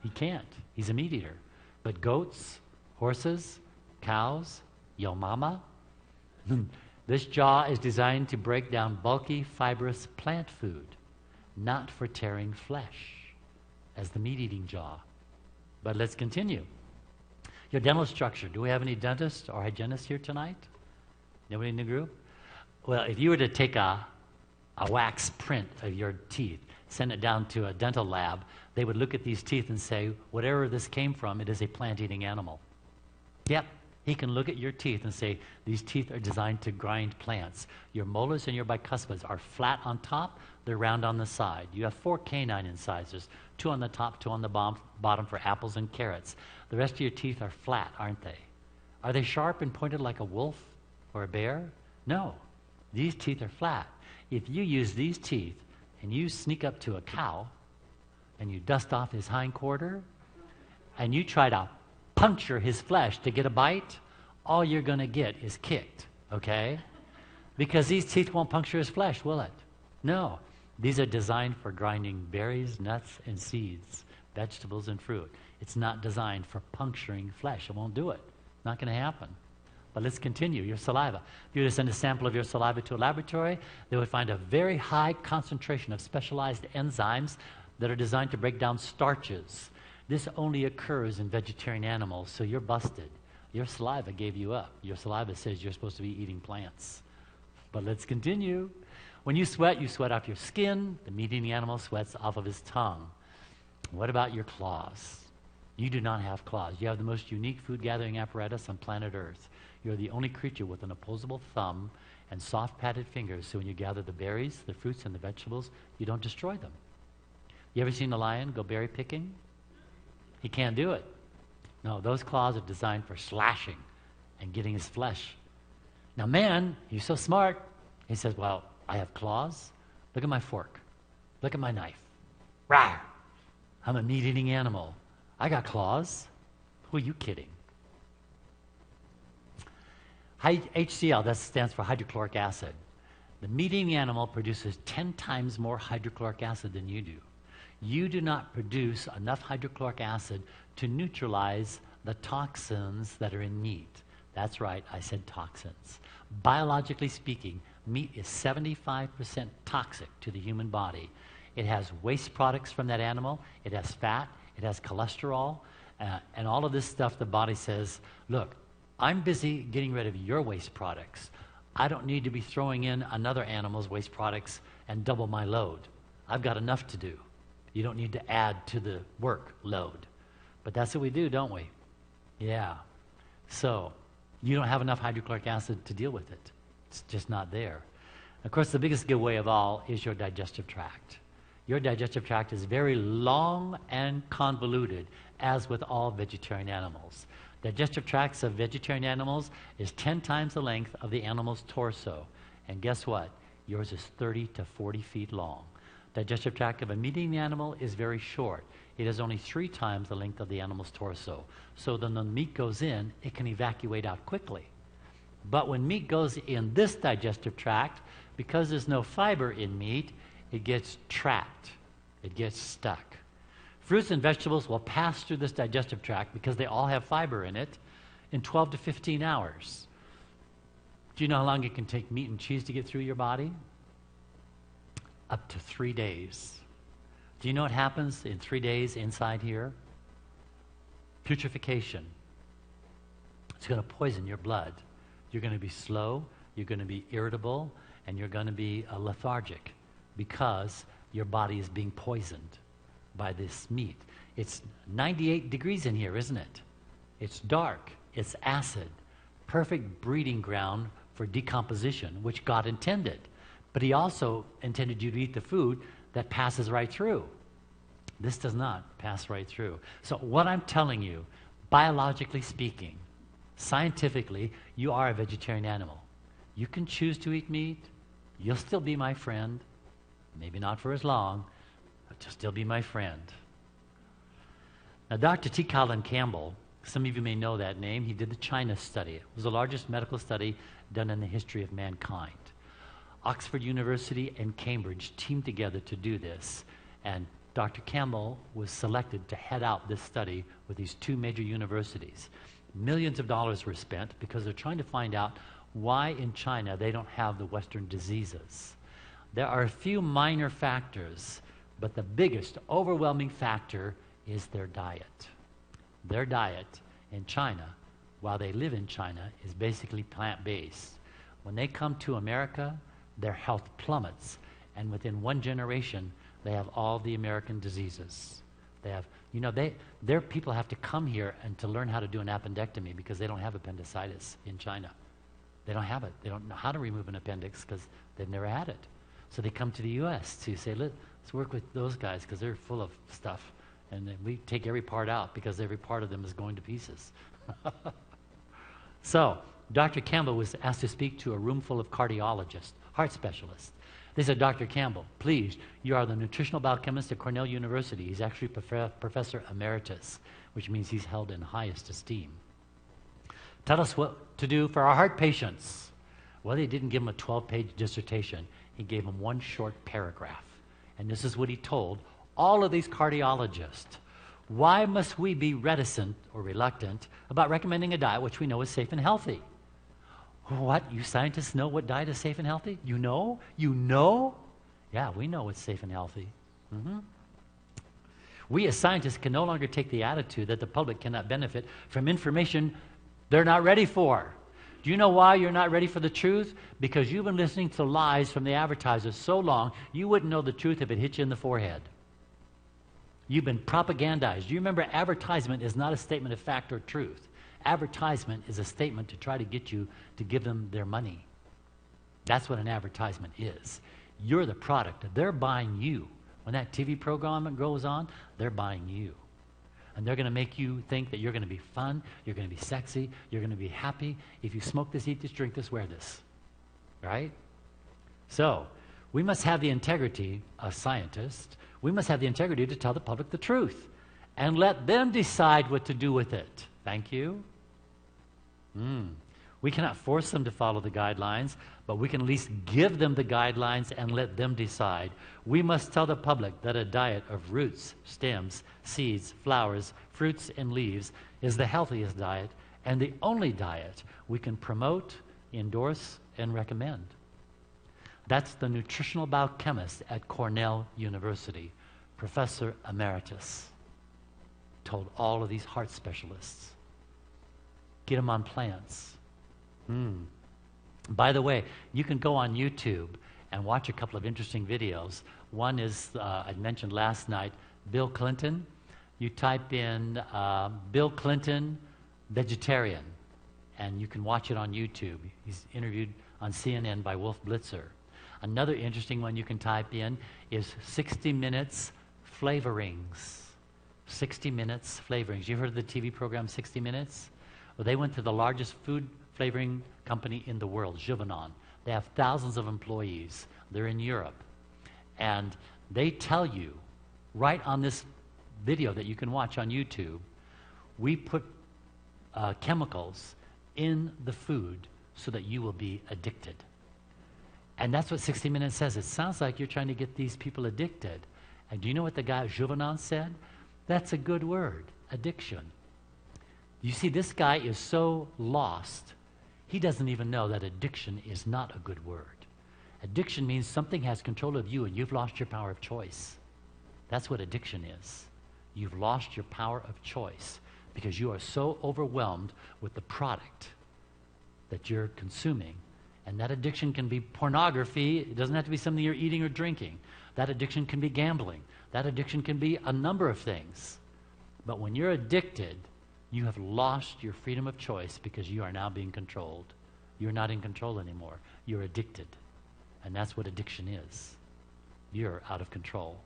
He can't. He's a meat eater. But goats, horses, cows, yo mama, this jaw is designed to break down bulky, fibrous plant food, not for tearing flesh, as the meat-eating jaw. But let's continue. Your dental structure. Do we have any dentists or hygienists here tonight? Nobody in the group? Well, if you were to take a wax print of your teeth, send it down to a dental lab, they would look at these teeth and say, whatever this came from, it is a plant-eating animal. Yep, he can look at your teeth and say, these teeth are designed to grind plants. Your molars and your bicuspids are flat on top, they're round on the side. You have 4 canine incisors, 2 on the top, 2 on the bottom for apples and carrots. The rest of your teeth are flat, aren't they? Are they sharp and pointed like a wolf or a bear? No, these teeth are flat. If you use these teeth and you sneak up to a cow and you dust off his hind quarter and you try to puncture his flesh to get a bite, all you're going to get is kicked, okay? Because these teeth won't puncture his flesh, will it? No. These are designed for grinding berries, nuts, and seeds, vegetables, and fruit. It's not designed for puncturing flesh. It won't do it. Not going to happen. But let's continue. Your saliva. If you were to send a sample of your saliva to a laboratory, they would find a very high concentration of specialized enzymes that are designed to break down starches. This only occurs in vegetarian animals, so you're busted. Your saliva gave you up. Your saliva says you're supposed to be eating plants. But let's continue. When you sweat off your skin. The meat-eating animal sweats off of his tongue. What about your claws? You do not have claws. You have the most unique food-gathering apparatus on planet Earth. You're the only creature with an opposable thumb and soft padded fingers, so when you gather the berries, the fruits, and the vegetables, you don't destroy them. You ever seen a lion go berry picking? He can't do it. No, those claws are designed for slashing and getting his flesh. Now man, he's so smart. He says, well, I have claws. Look at my fork. Look at my knife. Rawr! I'm a meat-eating animal. I got claws. Who are you kidding? HCl, that stands for hydrochloric acid. The meat-eating animal produces 10 times more hydrochloric acid than you do. You do not produce enough hydrochloric acid to neutralize the toxins that are in meat. That's right, I said toxins. Biologically speaking, meat is 75% toxic to the human body. It has waste products from that animal, it has fat, it has cholesterol, and all of this stuff the body says, look, I'm busy getting rid of your waste products. I don't need to be throwing in another animal's waste products and double my load. I've got enough to do. You don't need to add to the workload. But that's what we do, don't we? Yeah. So, you don't have enough hydrochloric acid to deal with it. It's just not there. Of course, the biggest giveaway of all is your digestive tract. Your digestive tract is very long and convoluted, as with all vegetarian animals. Digestive tracts of vegetarian animals is 10 times the length of the animal's torso. And guess what? Yours is 30 to 40 feet long. Digestive tract of a meat-eating animal is very short. It is only 3 times the length of the animal's torso. So then when the meat goes in, it can evacuate out quickly. But when meat goes in this digestive tract, because there's no fiber in meat, it gets trapped. It gets stuck. Fruits and vegetables will pass through this digestive tract because they all have fiber in it in 12 to 15 hours. Do you know how long it can take meat and cheese to get through your body? Up to 3 days. Do you know what happens in 3 days inside here? Putrefaction. It's going to poison your blood. You're going to be slow, you're going to be irritable, and you're going to be lethargic because your body is being poisoned by this meat. It's 98 degrees in here, isn't it? It's dark, it's acid, perfect breeding ground for decomposition, which God intended. But he also intended you to eat the food that passes right through. This does not pass right through. So what I'm telling you, biologically speaking, scientifically, you are a vegetarian animal. You can choose to eat meat. You'll still be my friend. Maybe not for as long, but you'll still be my friend. Now, Dr. T. Colin Campbell, some of you may know that name. He did the China study. It was the largest medical study done in the history of mankind. Oxford University and Cambridge teamed together to do this, and Dr. Campbell was selected to head out this study with these 2 major universities. Millions of dollars were spent because they're trying to find out why in China they don't have the Western diseases. There are a few minor factors, but the biggest, overwhelming factor is their diet. Their diet in China, while they live in China, is basically plant-based. When they come to America, their health plummets, and within 1 generation, they have all the American diseases. They have, you know, their people have to come here and to learn how to do an appendectomy because they don't have appendicitis in China. They don't have it. They don't know how to remove an appendix because they've never had it. So they come to the U.S. to say, let's work with those guys because they're full of stuff. And then we take every part out because every part of them is going to pieces. So Dr. Campbell was asked to speak to a room full of cardiologists, heart specialists. They said, Dr. Campbell, please, you are the nutritional biochemist at Cornell University. He's actually professor emeritus, which means he's held in highest esteem. Tell us what to do for our heart patients. Well, they didn't give him a 12-page dissertation. He gave him 1 short paragraph. And this is what he told all of these cardiologists. Why must we be reticent or reluctant about recommending a diet which we know is safe and healthy? What? You scientists know what diet is safe and healthy? You know? You know? Yeah, we know it's safe and healthy. We as scientists can no longer take the attitude that the public cannot benefit from information they're not ready for. Do you know why you're not ready for the truth? Because you've been listening to lies from the advertisers so long, you wouldn't know the truth if it hit you in the forehead. You've been propagandized. Do you remember advertisement is not a statement of fact or truth? Advertisement is a statement to try to get you to give them their money. That's what an advertisement is. You're the product. They're buying you. When that TV program goes on, they're buying you. And they're going to make you think that you're going to be fun, you're going to be sexy, you're going to be happy. If you smoke this, eat this, drink this, wear this. Right? So, we must have the integrity of scientists. We must have the integrity to tell the public the truth and let them decide what to do with it. Thank you. We cannot force them to follow the guidelines, but we can at least give them the guidelines and let them decide. We must tell the public that a diet of roots, stems, seeds, flowers, fruits, and leaves is the healthiest diet and the only diet we can promote, endorse, and recommend. That's the nutritional biochemist at Cornell University, Professor Emeritus, told all of these heart specialists. Get them on plants. By the way, you can go on YouTube and watch a couple of interesting videos. One is, I mentioned last night, Bill Clinton. You type in Bill Clinton vegetarian, and you can watch it on YouTube. He's interviewed on CNN by Wolf Blitzer. Another interesting one you can type in is 60 Minutes Flavorings. 60 Minutes Flavorings. You heard of the TV program 60 Minutes? Well, they went to the largest food flavoring company in the world, Givaudan. They have thousands of employees. They're in Europe. And they tell you, right on this video that you can watch on YouTube, we put chemicals in the food so that you will be addicted. And that's what 60 Minutes says. It sounds like you're trying to get these people addicted. And do you know what the guy at Givaudan said? That's a good word, addiction. You see, this guy is so lost, he doesn't even know that addiction is not a good word. Addiction means something has control of you and you've lost your power of choice. That's what addiction is. You've lost your power of choice because you are so overwhelmed with the product that you're consuming. And that addiction can be pornography. It doesn't have to be something you're eating or drinking. That addiction can be gambling. That addiction can be a number of things. But when you're addicted, you have lost your freedom of choice because you are now being controlled. You're not in control anymore. You're addicted. And that's what addiction is. You're out of control.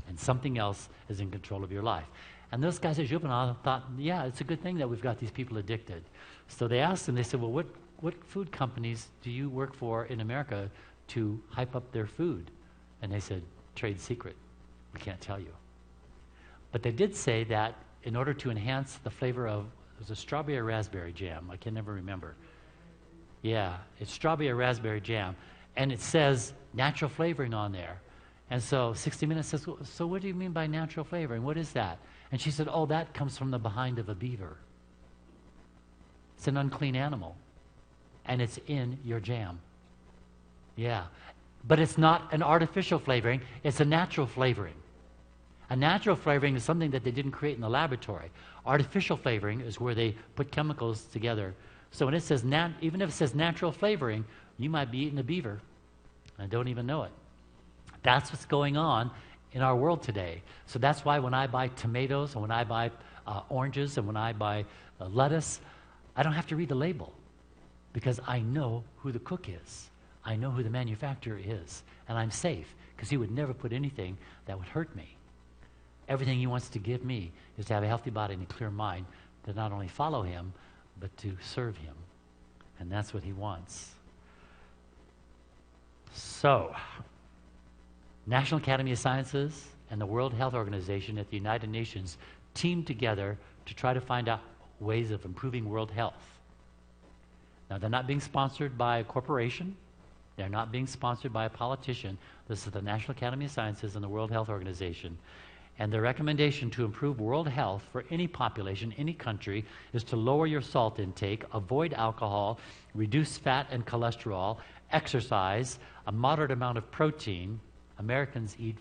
And something else is in control of your life. And those guys at Givaudan thought, yeah, it's a good thing that we've got these people addicted. So they asked them, they said, well, what food companies do you work for in America to hype up their food? And they said, trade secret. We can't tell you. But they did say that in order to enhance the flavor of, it was a strawberry or raspberry jam. I can never remember. Yeah, it's strawberry or raspberry jam. And it says natural flavoring on there. And so 60 Minutes says, well, so what do you mean by natural flavoring? What is that? And she said, oh, that comes from the behind of a beaver. It's an unclean animal. And it's in your jam. Yeah. But it's not an artificial flavoring. It's a natural flavoring. A natural flavoring is something that they didn't create in the laboratory. Artificial flavoring is where they put chemicals together. So when it says, even if it says natural flavoring, you might be eating a beaver and don't even know it. That's what's going on in our world today. So that's why when I buy tomatoes and when I buy oranges and when I buy lettuce, I don't have to read the label because I know who the cook is. I know who the manufacturer is. And I'm safe because he would never put anything that would hurt me. Everything he wants to give me is to have a healthy body and a clear mind to not only follow him, but to serve him. And that's what he wants. So, National Academy of Sciences and the World Health Organization at the United Nations teamed together to try to find out ways of improving world health. Now, they're not being sponsored by a corporation. They're not being sponsored by a politician. This is the National Academy of Sciences and the World Health Organization. And the recommendation to improve world health for any population, any country, is to lower your salt intake, avoid alcohol, reduce fat and cholesterol, exercise, a moderate amount of protein. Americans eat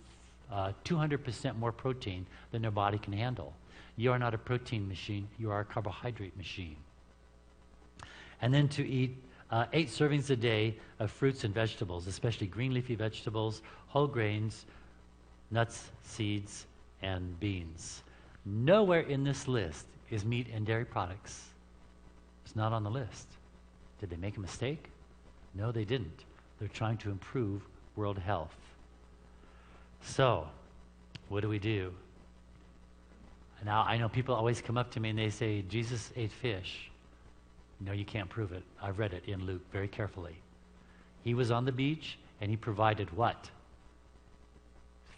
200% more protein than their body can handle. You are not a protein machine, you are a carbohydrate machine. And then to eat 8 servings a day of fruits and vegetables, especially green leafy vegetables, whole grains, nuts, seeds, and beans. Nowhere in this list is meat and dairy products. It's not on the list. Did they make a mistake? No, they didn't. They're trying to improve world health. So, what do we do? Now, I know people always come up to me and they say, Jesus ate fish. No, you can't prove it. I've read it in Luke very carefully. He was on the beach and he provided what?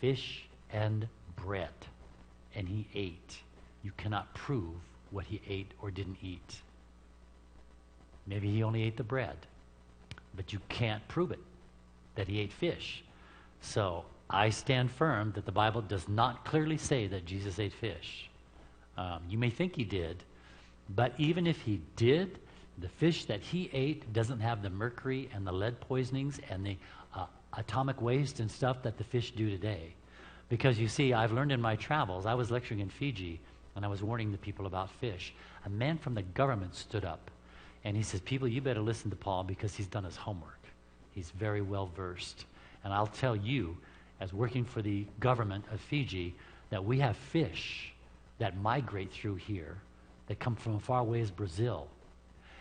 Fish and bread. And he ate. You cannot prove what he ate or didn't eat. Maybe he only ate the bread. But you can't prove it, that he ate fish. So I stand firm that the Bible does not clearly say that Jesus ate fish. You may think he did, but even if he did, the fish that he ate doesn't have the mercury and the lead poisonings and the atomic waste and stuff that the fish do today. Because you see, I've learned in my travels, I was lecturing in Fiji, and I was warning the people about fish. A man from the government stood up, and he says, people, you better listen to Paul because he's done his homework. He's very well versed. And I'll tell you, as working for the government of Fiji, that we have fish that migrate through here that come from as far away as Brazil.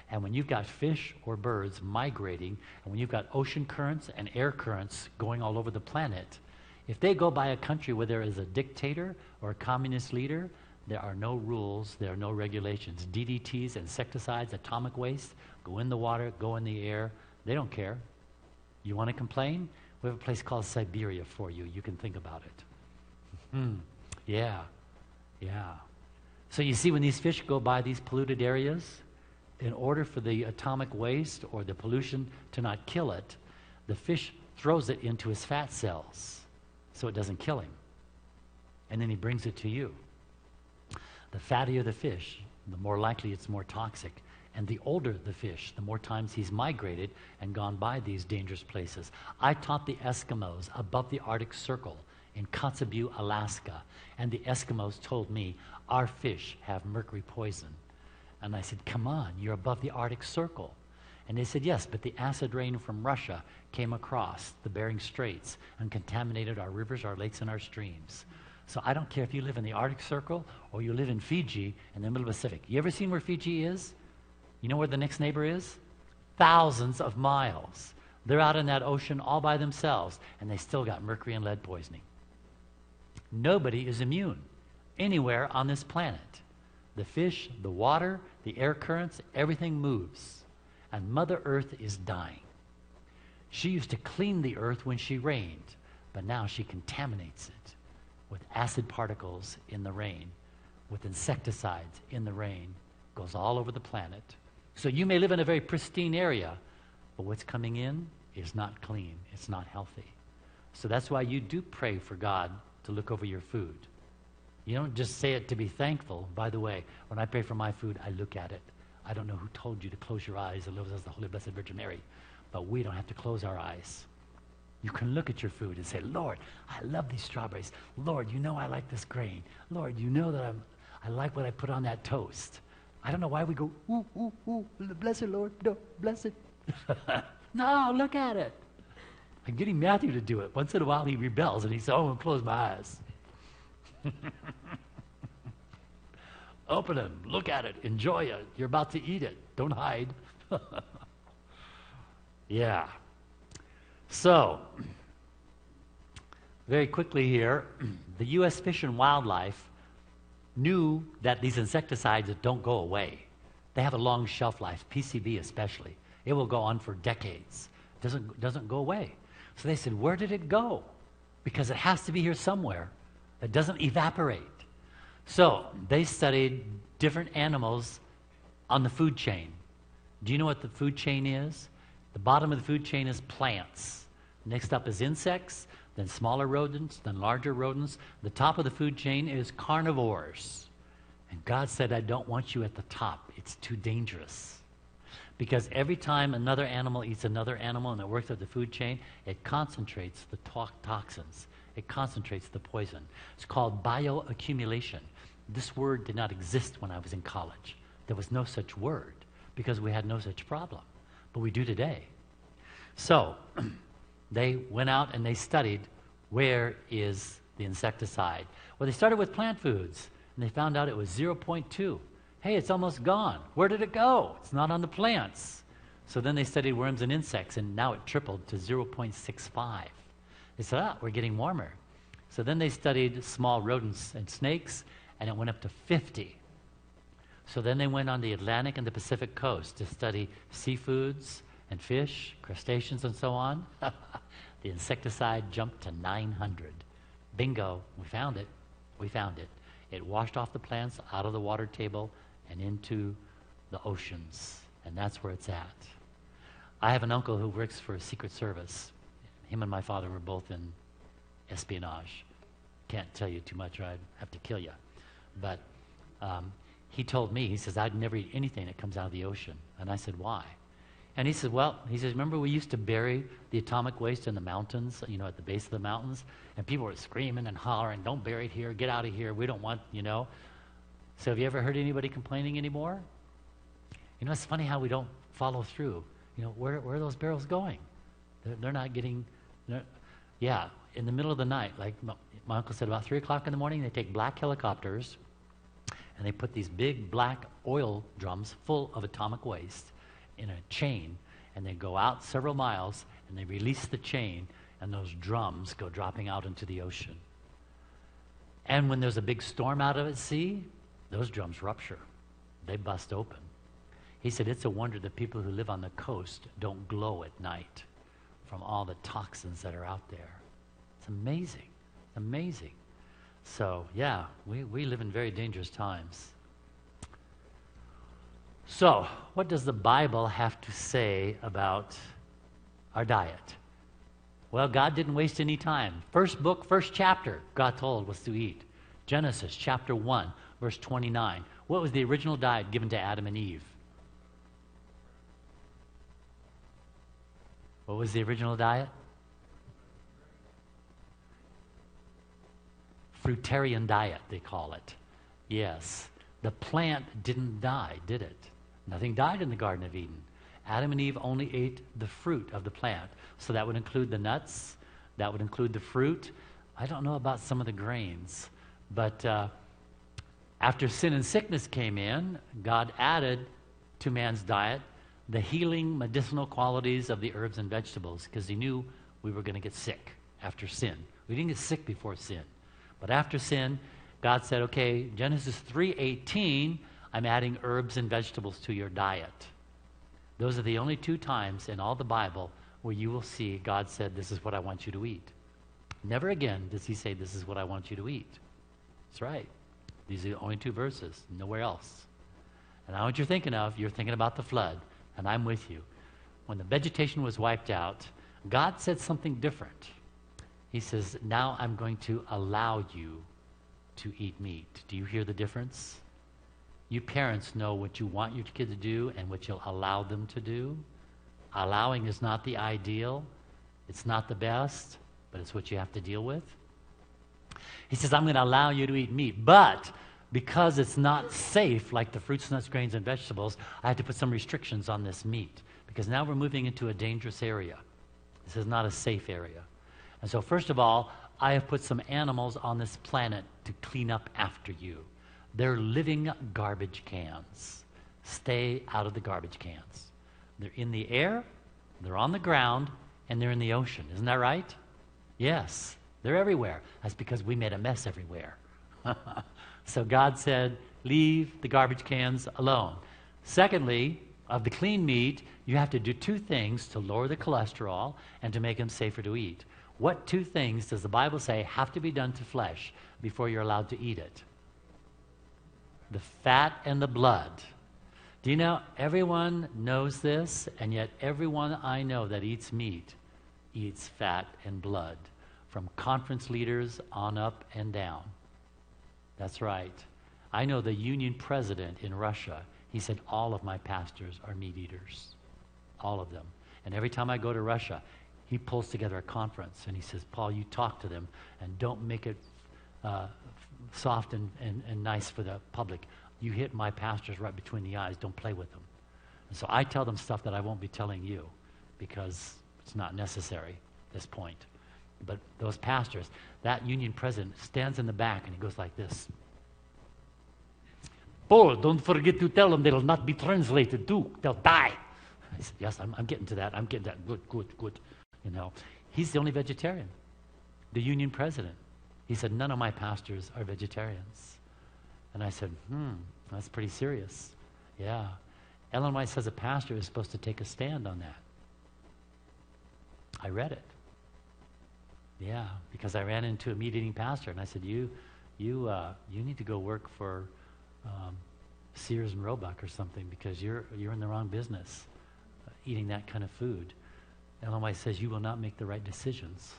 And when you've got fish or birds migrating, and when you've got ocean currents and air currents going all over the planet, if they go by a country where there is a dictator or a communist leader, there are no rules, there are no regulations. DDTs, insecticides, atomic waste, go in the water, go in the air. They don't care. You want to complain? We have a place called Siberia for you. You can think about it. Yeah. So you see, when these fish go by these polluted areas, in order for the atomic waste or the pollution to not kill it, the fish throws it into his fat cells so it doesn't kill him. And then he brings it to you. The fattier the fish, the more likely it's more toxic. And the older the fish, the more times he's migrated and gone by these dangerous places. I taught the Eskimos above the Arctic Circle in Kotzebue, Alaska. And the Eskimos told me, our fish have mercury poison. And I said, come on, you're above the Arctic Circle. And they said, yes, but the acid rain from Russia came across the Bering Straits and contaminated our rivers, our lakes, and our streams. So I don't care if you live in the Arctic Circle or you live in Fiji in the middle of the Pacific. You ever seen where Fiji is? You know where the next neighbor is? Thousands of miles. They're out in that ocean all by themselves, and they still got mercury and lead poisoning. Nobody is immune anywhere on this planet. The fish, the water, the air currents, everything moves. And Mother Earth is dying. She used to clean the earth when she rained, but now she contaminates it with acid particles in the rain, with insecticides in the rain. Goes all over the planet. So you may live in a very pristine area, but what's coming in is not clean. It's not healthy. So that's why you do pray for God to look over your food. You don't just say it to be thankful. By the way, when I pray for my food, I look at it. I don't know who told you to close your eyes and live as the Holy Blessed Virgin Mary, but we don't have to close our eyes. You can look at your food and say, Lord, I love these strawberries. Lord, you know I like this grain. Lord, you know that I like what I put on that toast. I don't know why we go, ooh, ooh, ooh, bless it, Lord, no, bless it. No, look at it. I'm getting Matthew to do it. Once in a while he rebels and he says, oh, I'm going to close my eyes. Open them, look at it, enjoy it. You're about to eat it. Don't hide. Yeah. So, very quickly here, the U.S. Fish and Wildlife knew that these insecticides don't go away. They have a long shelf life, PCB especially. It will go on for decades. It doesn't go away. So they said, where did it go? Because it has to be here somewhere. It doesn't evaporate. So they studied different animals on the food chain. Do you know what the food chain is? The bottom of the food chain is plants. Next up is insects, then smaller rodents, then larger rodents. The top of the food chain is carnivores. And God said, I don't want you at the top. It's too dangerous. Because every time another animal eats another animal and it works up the food chain, it concentrates the toxins. It concentrates the poison. It's called bioaccumulation. This word did not exist when I was in college. There was no such word because we had no such problem. But we do today. So they went out and they studied where is the insecticide. Well, they started with plant foods, and they found out it was 0.2. Hey, it's almost gone. Where did it go? It's not on the plants. So then they studied worms and insects, and now it tripled to 0.65. They said, we're getting warmer. So then they studied small rodents and snakes, and it went up to 50. So then they went on the Atlantic and the Pacific coast to study seafoods and fish, crustaceans, and so on. The insecticide jumped to 900. Bingo, we found it. We found it. It washed off the plants out of the water table and into the oceans And that's where it's at. I have an uncle who works for Secret Service. Him and my father were both in espionage. Can't tell you too much or I'd have to kill you. But he told me, he says, I'd never eat anything that comes out of the ocean. And I said, why? And he said, well, he says, remember we used to bury the atomic waste in the mountains, you know, at the base of the mountains? And people were screaming and hollering, don't bury it here, get out of here, we don't want, you know. So have you ever heard anybody complaining anymore? You know, it's funny how we don't follow through. You know, where are those barrels going? They're not getting, yeah, in the middle of the night, like my uncle said, about 3 o'clock in the morning, they take black helicopters and they put these big black oil drums full of atomic waste in a chain, and they go out several miles and they release the chain, and those drums go dropping out into the ocean. And when there's a big storm out at sea, those drums rupture. They bust open. He said it's a wonder that people who live on the coast don't glow at night from all the toxins that are out there. It's amazing. Amazing. So, yeah, we live in very dangerous times. So, what does the Bible have to say about our diet? Well, God didn't waste any time. First book, first chapter, God told us to eat. Genesis chapter 1, verse 29. What was the original diet given to Adam and Eve? What was the original diet? Fruitarian diet, they call it. Yes. The plant didn't die, did it? Nothing died in the Garden of Eden. Adam and Eve only ate the fruit of the plant. So that would include the nuts. That would include the fruit. I don't know about some of the grains. But after sin and sickness came in, God added to man's diet the healing medicinal qualities of the herbs and vegetables, because he knew we were going to get sick after sin. We didn't get sick before sin. But after sin, God said, okay, Genesis 3:18, I'm adding herbs and vegetables to your diet. Those are the only 2 times in all the Bible where you will see God said, this is what I want you to eat. Never again does he say, this is what I want you to eat. That's right. These are the only 2 verses, nowhere else. And I know what you're thinking of. You're thinking about the flood, and I'm with you. When the vegetation was wiped out, God said something different. He says, now I'm going to allow you to eat meat. Do you hear the difference? You parents know what you want your kid to do and what you'll allow them to do. Allowing is not the ideal. It's not the best, but it's what you have to deal with. He says, I'm going to allow you to eat meat, but because it's not safe, like the fruits, nuts, grains, and vegetables, I had to put some restrictions on this meat, because now we're moving into a dangerous area. This is not a safe area. And so first of all, I have put some animals on this planet to clean up after you. They're living garbage cans. Stay out of the garbage cans. They're in the air, they're on the ground, and they're in the ocean. Isn't that right? Yes, they're everywhere. That's because we made a mess everywhere. So God said, leave the garbage cans alone. Secondly, of the clean meat, you have to do 2 things to lower the cholesterol and to make them safer to eat. What 2 things does the Bible say have to be done to flesh before you're allowed to eat it? The fat and the blood. Do you know, everyone knows this, and yet everyone I know that eats meat eats fat and blood, from conference leaders on up and down. That's right. I know the union president in Russia, he said, all of my pastors are meat eaters. All of them. And every time I go to Russia, he pulls together a conference, and he says, Paul, you talk to them, and don't make it soft and nice for the public. You hit my pastors right between the eyes. Don't play with them. And so I tell them stuff that I won't be telling you, because it's not necessary at this point. But those pastors, that union president stands in the back, and he goes like this. Paul, don't forget to tell them they'll not be translated too. They'll die. I said, yes, I'm getting to that. I'm getting that. Good. You know, he's the only vegetarian, the union president. He said, none of my pastors are vegetarians. And I said, that's pretty serious. Yeah. Ellen White says a pastor is supposed to take a stand on that. I read it. Yeah, because I ran into a meat-eating pastor, and I said, you need to go work for Sears and Roebuck or something, because you're in the wrong business eating that kind of food. Ellen White says you will not make the right decisions.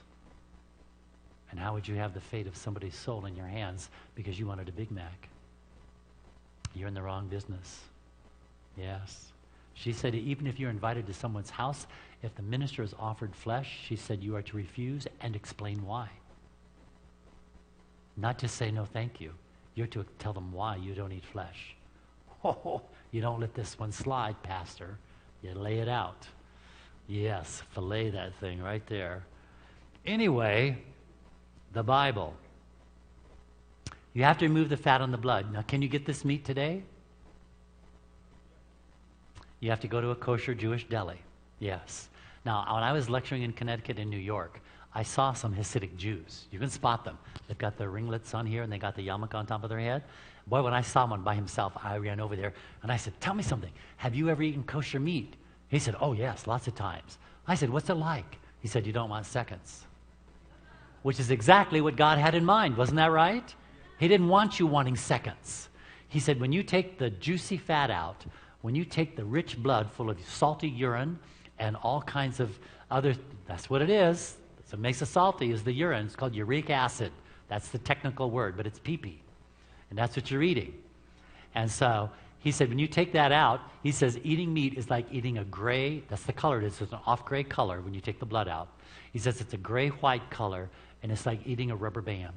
And how would you have the fate of somebody's soul in your hands because you wanted a Big Mac? You're in the wrong business. Yes. She said even if you're invited to someone's house, if the minister is offered flesh, she said you are to refuse and explain why. Not just say no thank you. You're to tell them why you don't eat flesh. Oh, you don't let this one slide, Pastor. You lay it out. Yes, fillet that thing right there. Anyway, the Bible. You have to remove the fat on the blood. Now, can you get this meat today? You have to go to a kosher Jewish deli. Yes. Now, when I was lecturing in Connecticut and New York, I saw some Hasidic Jews. You can spot them. They've got their ringlets on here, and they got the yarmulke on top of their head. Boy, when I saw one by himself, I ran over there, and I said, tell me something. Have you ever eaten kosher meat? He said, oh, yes, lots of times. I said, what's it like? He said, you don't want seconds. Which is exactly what God had in mind. Wasn't that right? He didn't want you wanting seconds. He said, when you take the juicy fat out, when you take the rich blood full of salty urine and all kinds of other, that's what it is. So it makes it salty is the urine. It's called uric acid. That's the technical word, but it's pee-pee. And that's what you're eating. And so he said, when you take that out, he says eating meat is like eating a gray, that's the color it is. It's an off-gray color when you take the blood out. He says it's a gray-white color, and it's like eating a rubber band.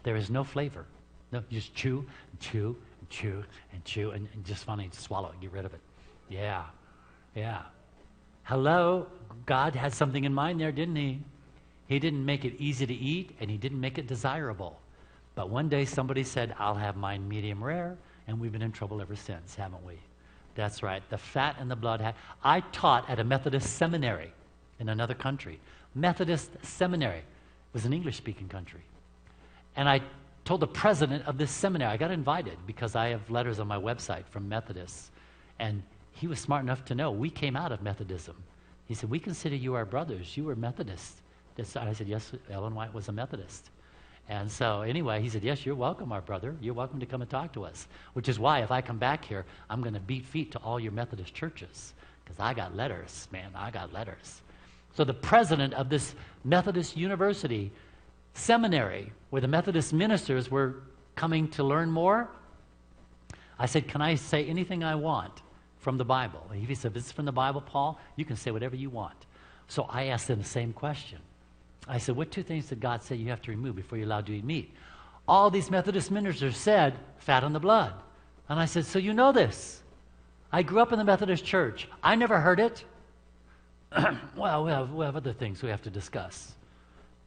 There is no flavor. No, you just chew, and chew, and chew, and chew, and just finally swallow it, get rid of it. Yeah, yeah. Hello, God had something in mind there, didn't he? He didn't make it easy to eat, and he didn't make it desirable. But one day somebody said, I'll have mine medium rare, and we've been in trouble ever since, haven't we? That's right. The fat and the blood. I taught at a Methodist seminary in another country. Methodist seminary. It was an English-speaking country. And I told the president of this seminary, I got invited because I have letters on my website from Methodists. And he was smart enough to know we came out of Methodism. He said, we consider you our brothers. You were Methodist. I said, yes, Ellen White was a Methodist. And so anyway, he said, yes, you're welcome, our brother. You're welcome to come and talk to us. Which is why if I come back here, I'm going to beat feet to all your Methodist churches. Because I got letters, man. I got letters. So the president of this Methodist University seminary, where the Methodist ministers were coming to learn more, I said, can I say anything I want from the Bible? He said, if it's from the Bible, Paul, you can say whatever you want. So I asked them the same question. I said, what two things did God say you have to remove before you're allowed to eat meat? All these Methodist ministers said, fat on the blood. And I said, so you know this. I grew up in the Methodist church. I never heard it. Well, we have other things we have to discuss.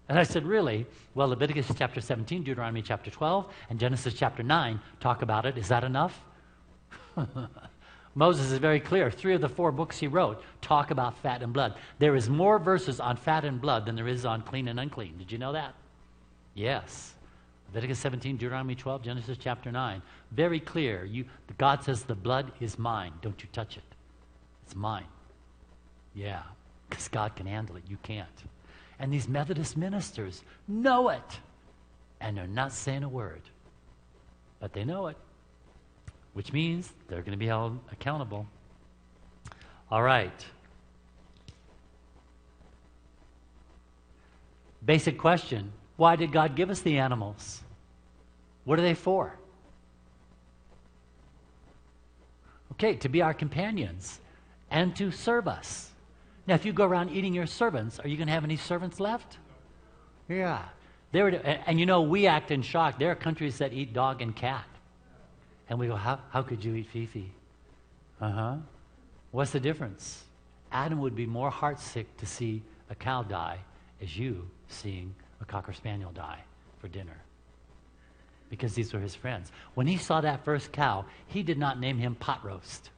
And I said, really? Well, Leviticus chapter 17, Deuteronomy chapter 12, and Genesis chapter 9 talk about it. Is that enough? Moses is very clear. 3 of the 4 books he wrote talk about fat and blood. There is more verses on fat and blood than there is on clean and unclean. Did you know that? Yes. Leviticus 17, Deuteronomy 12, Genesis chapter 9. Very clear. God says the blood is mine. Don't you touch it. It's mine. Yeah. Because God can handle it. You can't. And these Methodist ministers know it. And they're not saying a word. But they know it. Which means they're going to be held accountable. All right. Basic question. Why did God give us the animals? What are they for? Okay, to be our companions and to serve us. Now, if you go around eating your servants, are you going to have any servants left? Yeah. And you know, we act in shock. There are countries that eat dog and cat. And we go, how could you eat Fifi? What's the difference? Adam would be more heartsick to see a cow die as you seeing a Cocker Spaniel die for dinner. Because these were his friends. When he saw that first cow, he did not name him pot roast.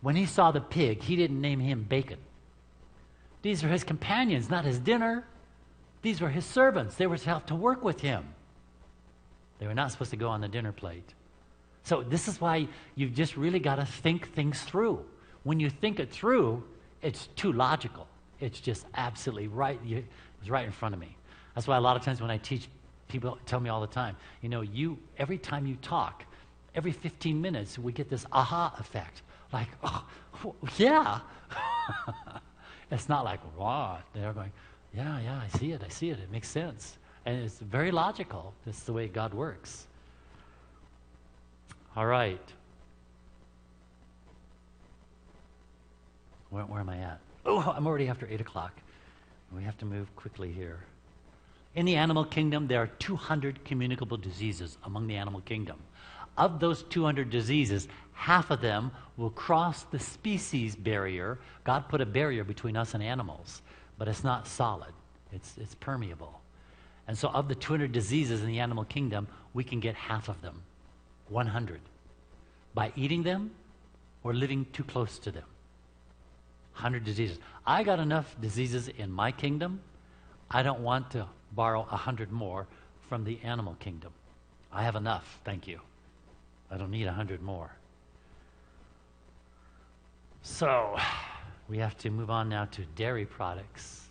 When he saw the pig, he didn't name him bacon. These were his companions, not his dinner. These were his servants. They were to have to work with him. They were not supposed to go on the dinner plate. So this is why you've just really got to think things through. When you think it through, it's too logical. It's just absolutely right. It's right in front of me. That's why a lot of times when I teach, people tell me all the time, you know, every time you talk, every 15 minutes, we get this aha effect. Like, oh, yeah. It's not like, wow. They're going, yeah, I see it. It makes sense. And it's very logical. That's the way God works. All right. Where am I at? Oh, I'm already after 8 o'clock. We have to move quickly here. In the animal kingdom, there are 200 communicable diseases among the animal kingdom. Of those 200 diseases, half of them will cross the species barrier. God put a barrier between us and animals, but it's not solid. It's permeable. And so of the 200 diseases in the animal kingdom, we can get half of them, 100, by eating them or living too close to them. 100 diseases. I got enough diseases in my kingdom. I don't want to borrow 100 more from the animal kingdom. I have enough, thank you. I don't need 100 more. So, we have to move on now to dairy products.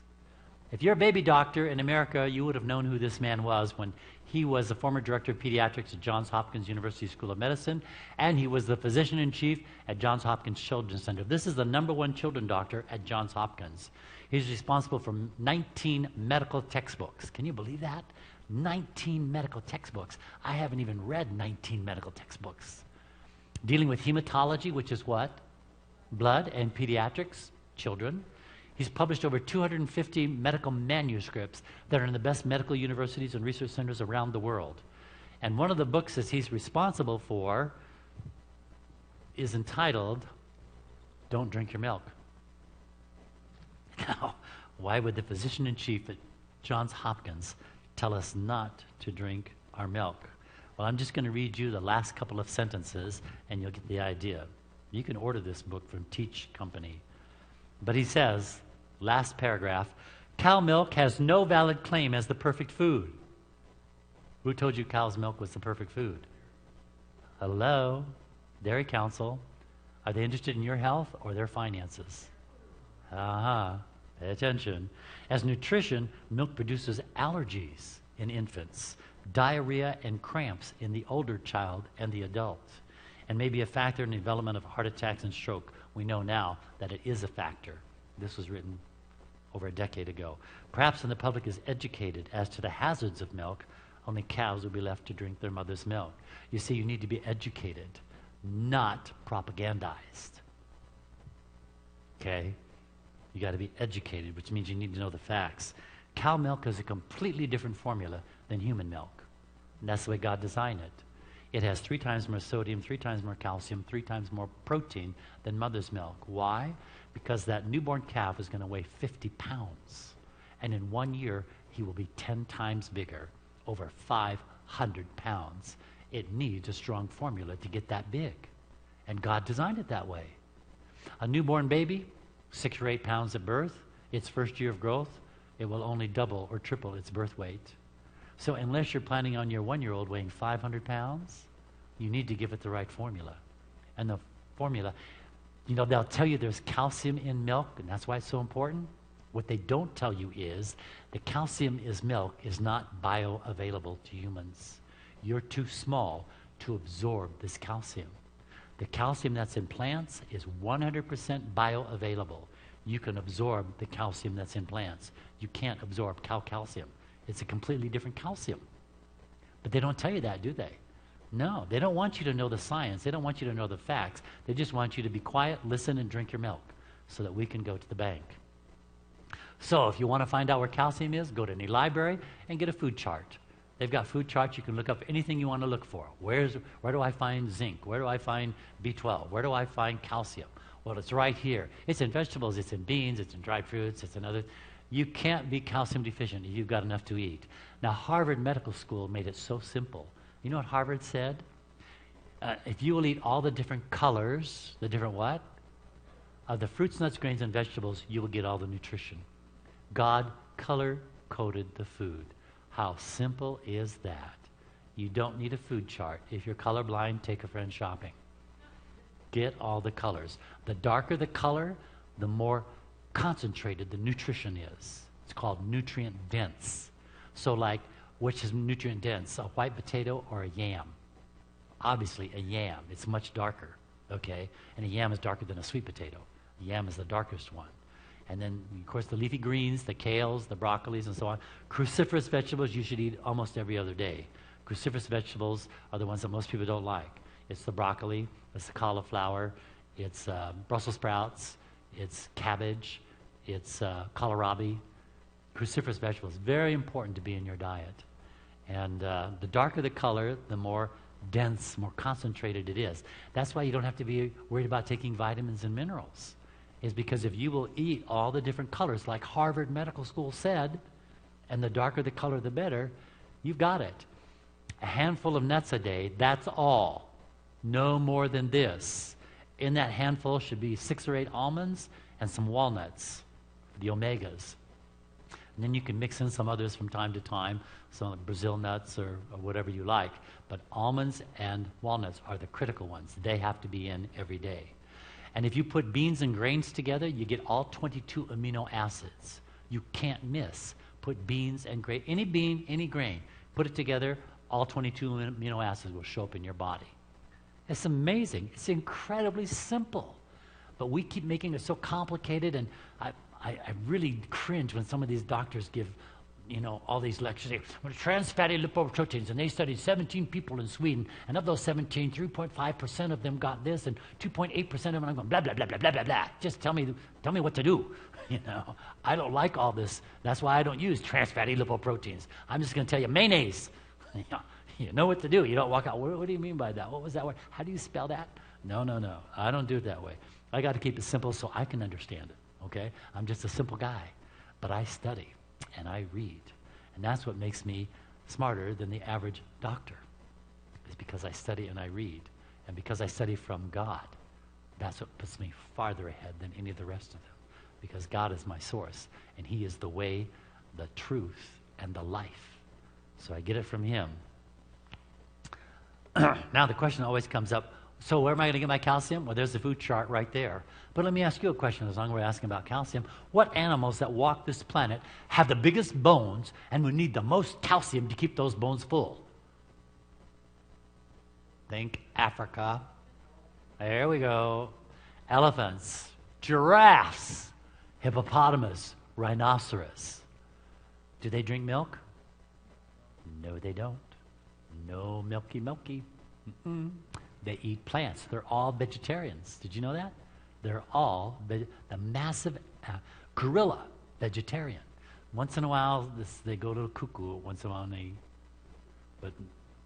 If you're a baby doctor in America, you would have known who this man was when he was the former director of pediatrics at Johns Hopkins University School of Medicine, and he was the physician-in-chief at Johns Hopkins Children's Center. This is the #1 children doctor at Johns Hopkins. He's responsible for 19 medical textbooks. Can you believe that? 19 medical textbooks. I haven't even read 19 medical textbooks. Dealing with hematology, which is what? Blood, and pediatrics, children. He's published over 250 medical manuscripts that are in the best medical universities and research centers around the world. And one of the books that he's responsible for is entitled, Don't Drink Your Milk. Now, why would the physician-in-chief at Johns Hopkins tell us not to drink our milk? Well, I'm just going to read you the last couple of sentences, and you'll get the idea. You can order this book from Teach Company. But he says, last paragraph, cow milk has no valid claim as the perfect food. Who told you cow's milk was the perfect food? Hello? Dairy Council. Are they interested in your health or their finances? Pay attention. As nutrition, milk produces allergies in infants, diarrhea and cramps in the older child and the adult, and may be a factor in the development of heart attacks and stroke. We know now that it is a factor. This was written over a decade ago. Perhaps when the public is educated as to the hazards of milk, only cows will be left to drink their mother's milk. You see, you need to be educated, not propagandized. Okay? You got to be educated, which means you need to know the facts. Cow milk is a completely different formula than human milk. And that's the way God designed it. It has 3 times more sodium, 3 times more calcium, 3 times more protein than mother's milk. Why? Because that newborn calf is going to weigh 50 pounds. And in 1 year, he will be 10 times bigger, over 500 pounds. It needs a strong formula to get that big. And God designed it that way. A newborn baby, 6 or 8 pounds at birth, its first year of growth, it will only double or triple its birth weight. So unless you're planning on your 1-year-old weighing 500 pounds, you need to give it the right formula. And the formula, they'll tell you there's calcium in milk, and that's why it's so important. What they don't tell you is the calcium in milk is not bioavailable to humans. You're too small to absorb this calcium. The calcium that's in plants is 100% bioavailable. You can absorb the calcium that's in plants. You can't absorb cow calcium. It's a completely different calcium. But they don't tell you that, do they? No, they don't want you to know the science. They don't want you to know the facts. They just want you to be quiet, listen, and drink your milk so that we can go to the bank. So if you want to find out where calcium is, go to any library and get a food chart. They've got food charts. You can look up anything you want to look for. Where do I find zinc? Where do I find B12? Where do I find calcium? Well, it's right here. It's in vegetables. It's in beans. It's in dried fruits. It's in other. You can't be calcium deficient if you've got enough to eat. Now, Harvard Medical School made it so simple. You know what Harvard said? If you will eat all the different colors, the different what? Of the fruits, nuts, grains, and vegetables, you will get all the nutrition. God color-coded the food. How simple is that? You don't need a food chart. If you're colorblind, take a friend shopping. Get all the colors. The darker the color, the more concentrated the nutrition is. It's called nutrient dense. So like, which is nutrient dense, a white potato or a yam? obviously a yam. It's much darker, okay? And a yam is darker than a sweet potato. The yam is the darkest one. And then, of course, the leafy greens, the kales, the broccolis, and so on. Cruciferous vegetables you should eat almost every other day. Cruciferous vegetables are the ones that most people don't like. It's the broccoli, it's the cauliflower, it's Brussels sprouts, it's cabbage, it's kohlrabi. Cruciferous vegetables, very important to be in your diet. And the darker the color, the more dense, more concentrated it is. That's why you don't have to be worried about taking vitamins and minerals. Is because if you will eat all the different colors, like Harvard Medical School said, and the darker the color, the better, you've got it. A handful of nuts a day, that's all. No more than this. In that handful should be 6 or 8 almonds and some walnuts, the omegas. And then you can mix in some others from time to time, some like Brazil nuts or whatever you like. But almonds and walnuts are the critical ones. They have to be in every day. And if you put beans and grains together, you get all 22 amino acids. You can't miss. Put beans and grain, any bean, any grain, put it together, all 22 amino acids will show up in your body. It's amazing. It's incredibly simple. But we keep making it so complicated, and I really cringe when some of these doctors give, all these lectures. Trans fatty lipoproteins, and they studied 17 people in Sweden, and of those 17, 3.5% of them got this, and 2.8% of them are going blah, blah, blah, blah, blah, blah, blah. Just tell me what to do. I don't like all this. That's why I don't use trans fatty lipoproteins. I'm just going to tell you mayonnaise. You know what to do. You don't walk out, what do you mean by that? What was that word? How do you spell that? No. I don't do it that way. I got to keep it simple so I can understand it. Okay? I'm just a simple guy. But I study and I read. And that's what makes me smarter than the average doctor. It's because I study and I read. And because I study from God. That's what puts me farther ahead than any of the rest of them. Because God is my source. And He is the way, the truth, and the life. So I get it from Him. Now the question always comes up, so where am I going to get my calcium? Well, there's the food chart right there. But let me ask you a question as long as we're asking about calcium. What animals that walk this planet have the biggest bones and would need the most calcium to keep those bones full? Think Africa. There we go. Elephants, giraffes, hippopotamus, rhinoceros. Do they drink milk? No, they don't. No milky. Mm-mm. They eat plants. They're all vegetarians. Did you know that? They're all the massive gorilla vegetarian. Once in a while, they go to cuckoo. Once in a while, but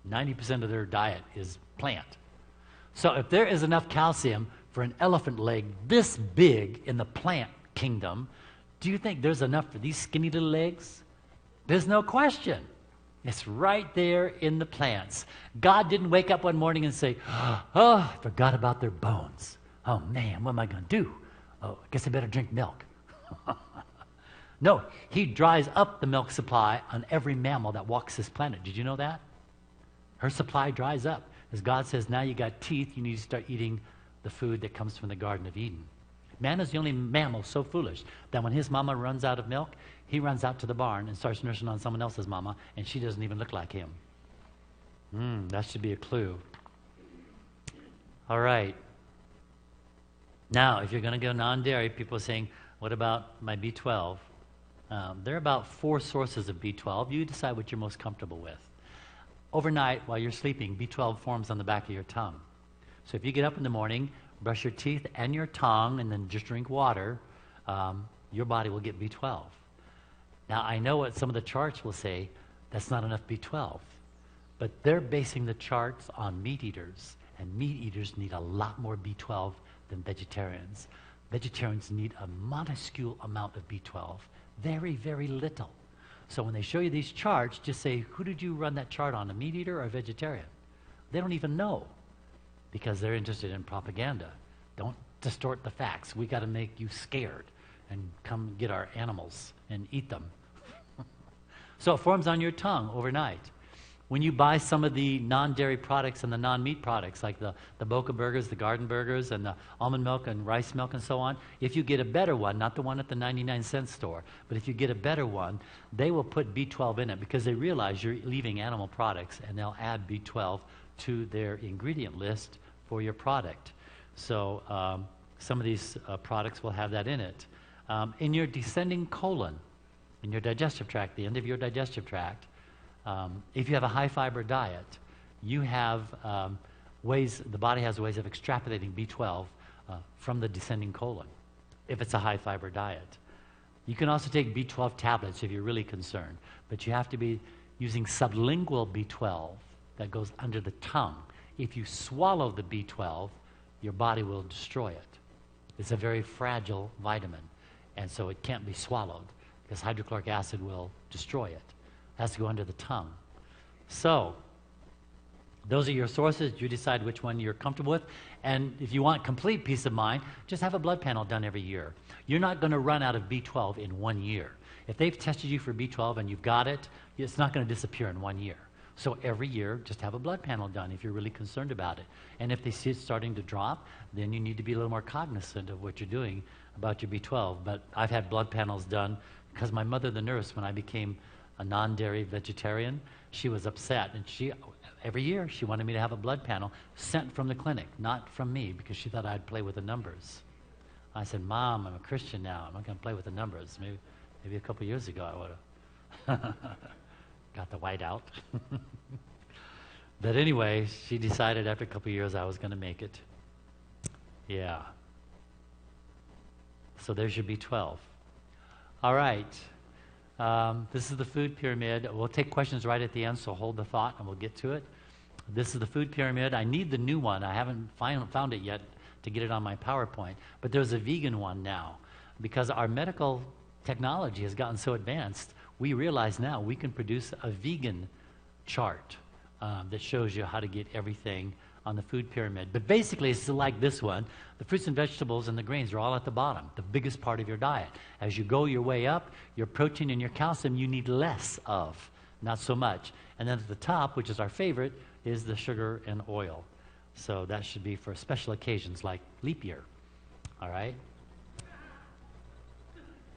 90% of their diet is plant. So if there is enough calcium for an elephant leg this big in the plant kingdom, do you think there's enough for these skinny little legs? There's no question. It's right there in the plants. God didn't wake up one morning and say, oh, I forgot about their bones. Oh, man, what am I going to do? Oh, I guess I better drink milk. No, He dries up the milk supply on every mammal that walks this planet. Did you know that? Her supply dries up. As God says, now you got teeth, you need to start eating the food that comes from the Garden of Eden. Man is the only mammal so foolish that when his mama runs out of milk, he runs out to the barn and starts nursing on someone else's mama, and she doesn't even look like him. That should be a clue. All right. Now, if you're going to go non-dairy, people are saying, what about my B12? There are about 4 sources of B12. You decide what you're most comfortable with. Overnight, while you're sleeping, B12 forms on the back of your tongue. So if you get up in the morning, brush your teeth and your tongue, and then just drink water, your body will get B12. Now, I know what some of the charts will say, that's not enough B12. But they're basing the charts on meat eaters, and meat eaters need a lot more B12 than vegetarians. Vegetarians need a minuscule amount of B12, very, very little. So when they show you these charts, just say, who did you run that chart on, a meat eater or a vegetarian? They don't even know, because they're interested in propaganda. Don't distort the facts. We got to make you scared and come get our animals and eat them. So it forms on your tongue overnight. When you buy some of the non-dairy products and the non-meat products, like the Boca burgers, the garden burgers, and the almond milk and rice milk and so on, if you get a better one, not the one at the 99-cent store, but if you get a better one, they will put B12 in it because they realize you're leaving animal products, and they'll add B12 to their ingredient list for your product. So some of these products will have that in it. In your descending colon, in your digestive tract, the end of your digestive tract, if you have a high fiber diet, you have the body has ways of extrapolating B12 from the descending colon, if it's a high fiber diet. You can also take B12 tablets if you're really concerned, but you have to be using sublingual B12 that goes under the tongue. If you swallow the B12, your body will destroy it. It's a very fragile vitamin, and so it can't be swallowed because hydrochloric acid will destroy it. It has to go under the tongue. So those are your sources. You decide which one you're comfortable with. And if you want complete peace of mind, just have a blood panel done every year. You're not going to run out of B12 in 1 year. If they've tested you for B12 and you've got it, it's not going to disappear in 1 year. So every year, just have a blood panel done if you're really concerned about it. And if they see it starting to drop, then you need to be a little more cognizant of what you're doing about your B12. But I've had blood panels done because my mother, the nurse, when I became a non-dairy vegetarian, she was upset. And every year, she wanted me to have a blood panel sent from the clinic, not from me, because she thought I'd play with the numbers. I said, Mom, I'm a Christian now. I'm not going to play with the numbers. Maybe a couple years ago I would have got the white out. But anyway, she decided after a couple years I was going to make it. Yeah. So there's your B12. All right. This is the food pyramid. We'll take questions right at the end, so hold the thought and we'll get to it. This is the food pyramid. I need the new one. I haven't found it yet to get it on my PowerPoint. But there's a vegan one now. Because our medical technology has gotten so advanced, we realize now we can produce a vegan chart that shows you how to get everything on the food pyramid. But basically, it's like this one. The fruits and vegetables and the grains are all at the bottom, the biggest part of your diet. As you go your way up, your protein and your calcium you need less of, not so much. And then at the top, which is our favorite, is the sugar and oil. So that should be for special occasions like leap year. All right?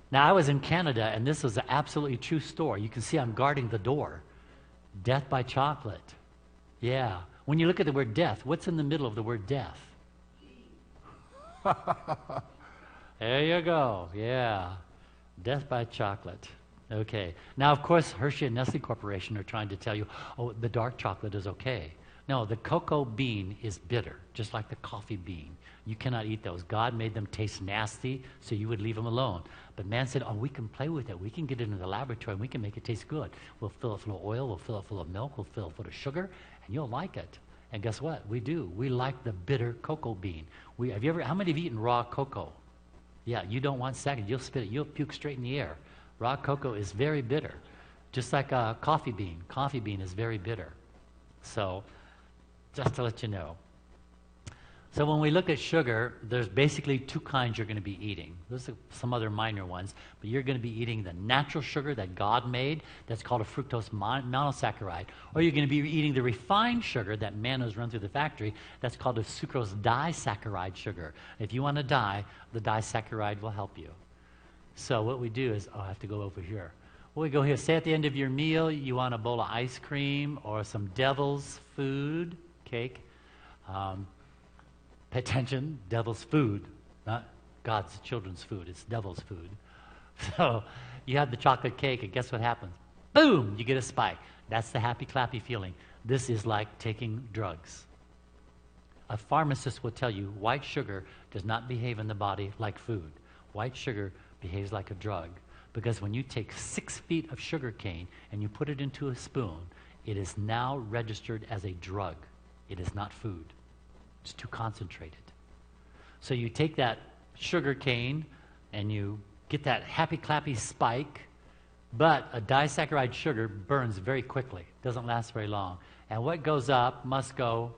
Now, I was in Canada, and this was an absolutely true story. You can see I'm guarding the door. Death by chocolate. Yeah. When you look at the word death, what's in the middle of the word death? There you go. Yeah. Death by chocolate. Okay. Now, of course, Hershey and Nestle Corporation are trying to tell you, oh, the dark chocolate is okay. No, the cocoa bean is bitter, just like the coffee bean. You cannot eat those. God made them taste nasty, so you would leave them alone. But man said, oh, we can play with it. We can get it into the laboratory, and we can make it taste good. We'll fill it full of oil. We'll fill it full of milk. We'll fill it full of sugar, and you'll like it. And guess what? We do. We like the bitter cocoa bean. How many have eaten raw cocoa? Yeah, you don't want second. You'll spit it. You'll puke straight in the air. Raw cocoa is very bitter, just like a coffee bean. Coffee bean is very bitter. So, just to let you know. So when we look at sugar, there's basically two kinds you're going to be eating. There's some other minor ones, but you're going to be eating the natural sugar that God made, that's called a fructose monosaccharide, or you're going to be eating the refined sugar that man has run through the factory, that's called a sucrose disaccharide sugar. If you want to die, the disaccharide will help you. So what we do is, I have to go over here. Well, we go here. Say at the end of your meal, you want a bowl of ice cream or some devil's food, cake. Pay attention, devil's food, not God's children's food. It's devil's food. So you have the chocolate cake, and guess what happens? Boom, you get a spike. That's the happy, clappy feeling. This is like taking drugs. A pharmacist will tell you white sugar does not behave in the body like food. White sugar behaves like a drug, because when you take 6 feet of sugar cane and you put it into a spoon, it is now registered as a drug. It is not food. It's too concentrated. So you take that sugar cane and you get that happy clappy spike, but a disaccharide sugar burns very quickly. Doesn't last very long. And what goes up must go,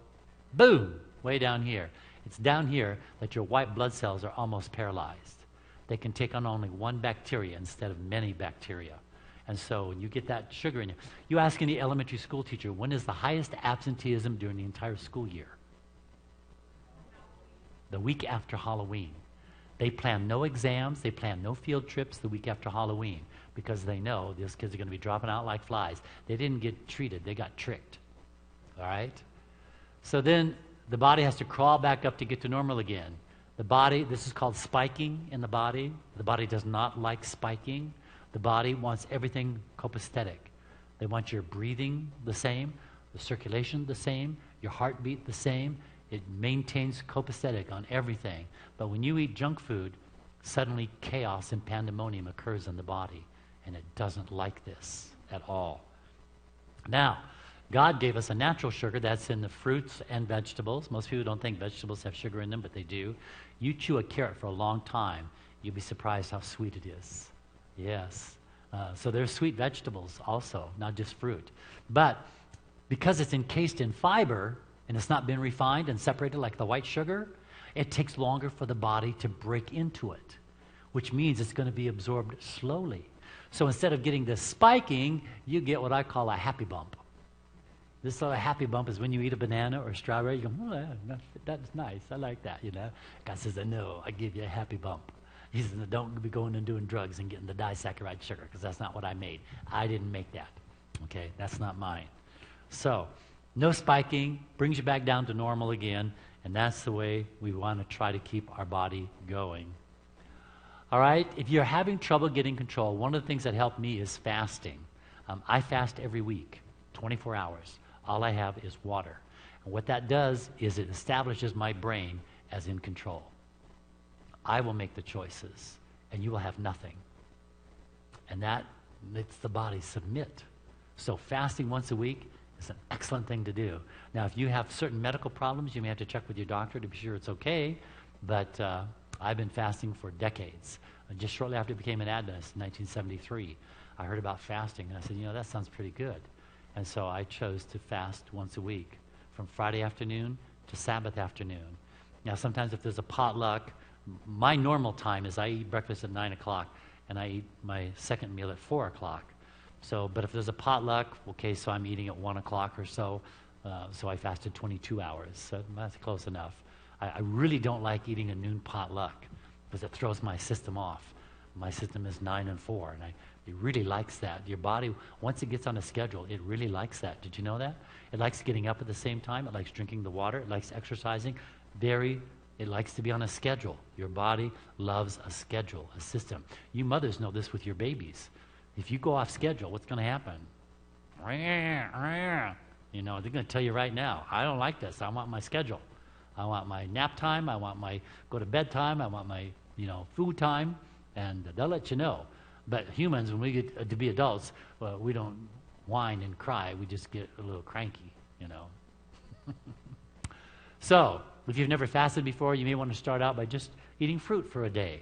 boom, way down here. It's down here that your white blood cells are almost paralyzed. They can take on only one bacteria instead of many bacteria. And so when you get that sugar in you ask any elementary school teacher, when is the highest absenteeism during the entire school year? The week after Halloween. They plan no exams, they plan no field trips the week after Halloween because they know these kids are going to be dropping out like flies. They didn't get treated, they got tricked. All right? So then the body has to crawl back up to get to normal again. The body, this is called spiking in the body. The body does not like spiking. The body wants everything copacetic. They want your breathing the same, the circulation the same, your heartbeat the same. It maintains copacetic on everything. But when you eat junk food, suddenly chaos and pandemonium occurs in the body, and it doesn't like this at all. Now, God gave us a natural sugar that's in the fruits and vegetables. Most people don't think vegetables have sugar in them, but they do. You chew a carrot for a long time, you'll be surprised how sweet it is. Yes. So there's sweet vegetables also, not just fruit. But because it's encased in fiber and it's not been refined and separated like the white sugar, it takes longer for the body to break into it, which means it's going to be absorbed slowly. So instead of getting this spiking, you get what I call a happy bump. This sort of happy bump is when you eat a banana or a strawberry, you go, oh, that's nice, I like that, you know. God says, no, I give you a happy bump. He says, don't be going and doing drugs and getting the disaccharide sugar, because that's not what I made. I didn't make that, okay? That's not mine. So, no spiking, brings you back down to normal again, and that's the way we want to try to keep our body going. All right, if you're having trouble getting control, one of the things that helped me is fasting. I fast every week, 24 hours. All I have is water. And what that does is it establishes my brain as in control. I will make the choices, and you will have nothing. And that lets the body submit. So fasting once a week is an excellent thing to do. Now, if you have certain medical problems, you may have to check with your doctor to be sure it's okay, but I've been fasting for decades. Just shortly after I became an Adventist in 1973, I heard about fasting, and I said, that sounds pretty good. And so I chose to fast once a week, from Friday afternoon to Sabbath afternoon. Now, sometimes if there's a potluck, my normal time is I eat breakfast at 9 o'clock, and I eat my second meal at 4 o'clock. So, but if there's a potluck, okay, so I'm eating at 1 o'clock or so, so I fasted 22 hours. So that's close enough. I really don't like eating a noon potluck because it throws my system off. My system is 9 and 4, and it really likes that. Your body, once it gets on a schedule, it really likes that. Did you know that? It likes getting up at the same time. It likes drinking the water. It likes exercising. It likes to be on a schedule. Your body loves a schedule, a system. You mothers know this with your babies. If you go off schedule, what's going to happen? They're going to tell you right now, I don't like this. I want my schedule. I want my nap time. I want my go to bed time. I want my, food time. And they'll let you know. But humans, when we get to be adults, well, we don't whine and cry. We just get a little cranky, So, if you've never fasted before, you may want to start out by just eating fruit for a day.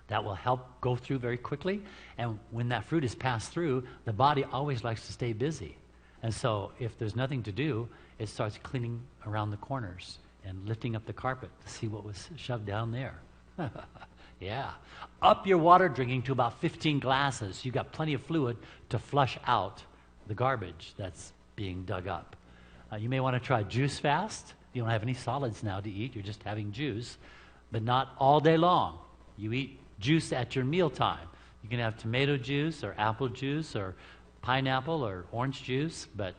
That will help go through very quickly. And when that fruit is passed through, the body always likes to stay busy. And so if there's nothing to do, it starts cleaning around the corners and lifting up the carpet to see what was shoved down there. Yeah. Up your water drinking to about 15 glasses. You've got plenty of fluid to flush out the garbage that's being dug up. You may want to try juice fast. You don't have any solids now to eat. You're just having juice, but not all day long. You eat juice at your mealtime. You can have tomato juice or apple juice or pineapple or orange juice, but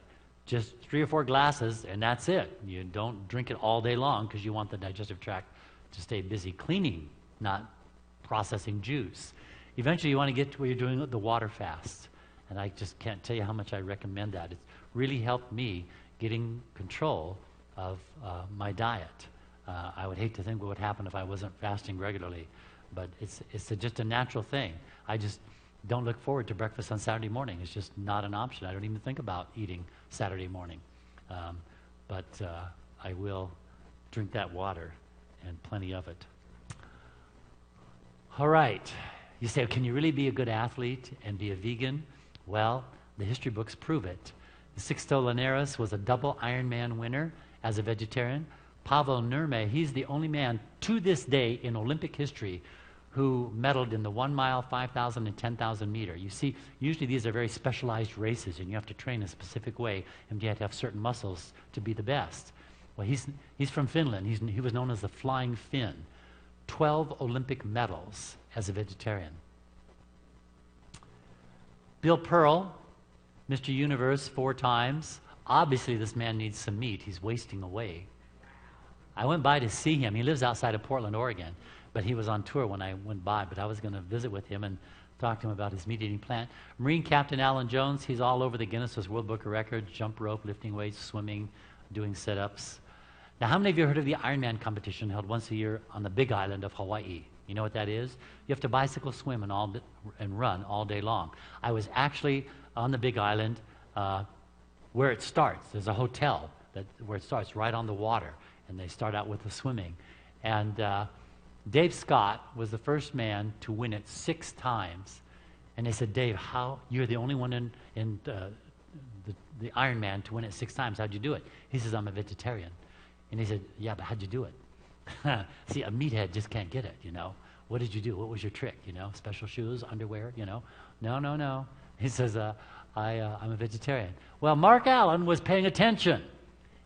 just 3 or 4 glasses, and that's it. You don't drink it all day long because you want the digestive tract to stay busy cleaning, not processing juice. Eventually, you want to get to where you're doing the water fast, and I just can't tell you how much I recommend that. It's really helped me getting control of my diet. I would hate to think what would happen if I wasn't fasting regularly, but it's just a natural thing. I just don't look forward to breakfast on Saturday morning. It's just not an option. I don't even think about eating Saturday morning. But I will drink that water, and plenty of it. All right. You say, can you really be a good athlete and be a vegan? Well, the history books prove it. Sixto Linares was a double Ironman winner as a vegetarian. Pavel Nurme, he's the only man to this day in Olympic history who medaled in the 1 mile, 5,000, and 10,000 meter. You see, usually these are very specialized races, and you have to train a specific way, and you have to have certain muscles to be the best. Well, he's from Finland. He was known as the Flying Finn. 12 Olympic medals as a vegetarian. Bill Pearl, Mr. Universe 4 times, obviously this man needs some meat. He's wasting away. I went by to see him. He lives outside of Portland, Oregon, but he was on tour when I went by. But I was going to visit with him and talk to him about his meat-eating plant. Marine Captain Alan Jones, he's all over the Guinness World Book of Records, jump rope, lifting weights, swimming, doing sit-ups. Now, how many of you heard of the Ironman competition held once a year on the big island of Hawaii? You know what that is? You have to bicycle, swim, and run all day long. I was actually on the big island where it starts. There's a hotel where it starts, right on the water, and they start out with the swimming. And Dave Scott was the first man to win it 6 times. And they said, Dave, how? You're the only one in the Ironman to win it 6 times. How'd you do it? He says, I'm a vegetarian. And he said, yeah, but how'd you do it? See, a meathead just can't get it, you know. What did you do? What was your trick, you know? Special shoes, underwear, you know? No. He says, I'm a vegetarian. Well, Mark Allen was paying attention.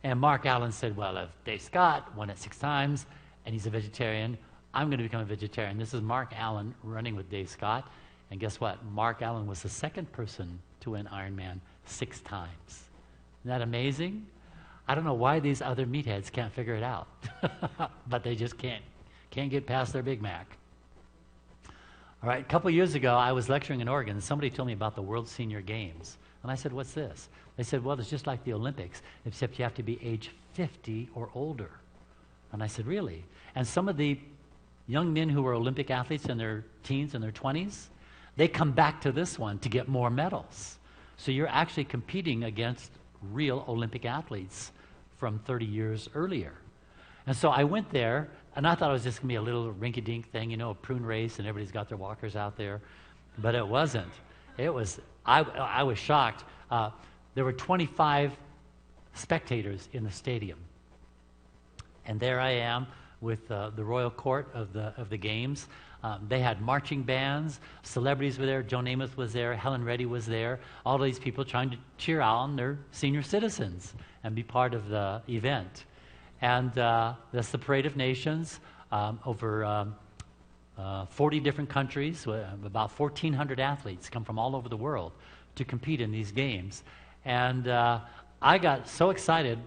And Mark Allen said, well, if Dave Scott won it 6 times and he's a vegetarian, I'm going to become a vegetarian. This is Mark Allen running with Dave Scott. And guess what? Mark Allen was the second person to win Ironman 6 times. Isn't that amazing? I don't know why these other meatheads can't figure it out. But they just can't get past their Big Mac. All right, a couple years ago, I was lecturing in Oregon, and somebody told me about the World Senior Games. And I said, what's this? They said, well, it's just like the Olympics, except you have to be age 50 or older. And I said, really? And some of the young men who were Olympic athletes in their teens and their 20s, they come back to this one to get more medals. So you're actually competing against real Olympic athletes from 30 years earlier. And so I went there, and I thought it was just going to be a little rinky-dink thing, you know, a prune race, and everybody's got their walkers out there. But it wasn't. It was, I was shocked. There were 25 spectators in the stadium. And there I am with the royal court of the games. They had marching bands, celebrities were there, Joan Amos was there, Helen Reddy was there, all these people trying to cheer on their senior citizens and be part of the event. And that's the Parade of Nations, over 40 different countries, about 1,400 athletes come from all over the world to compete in these games. And I got so excited,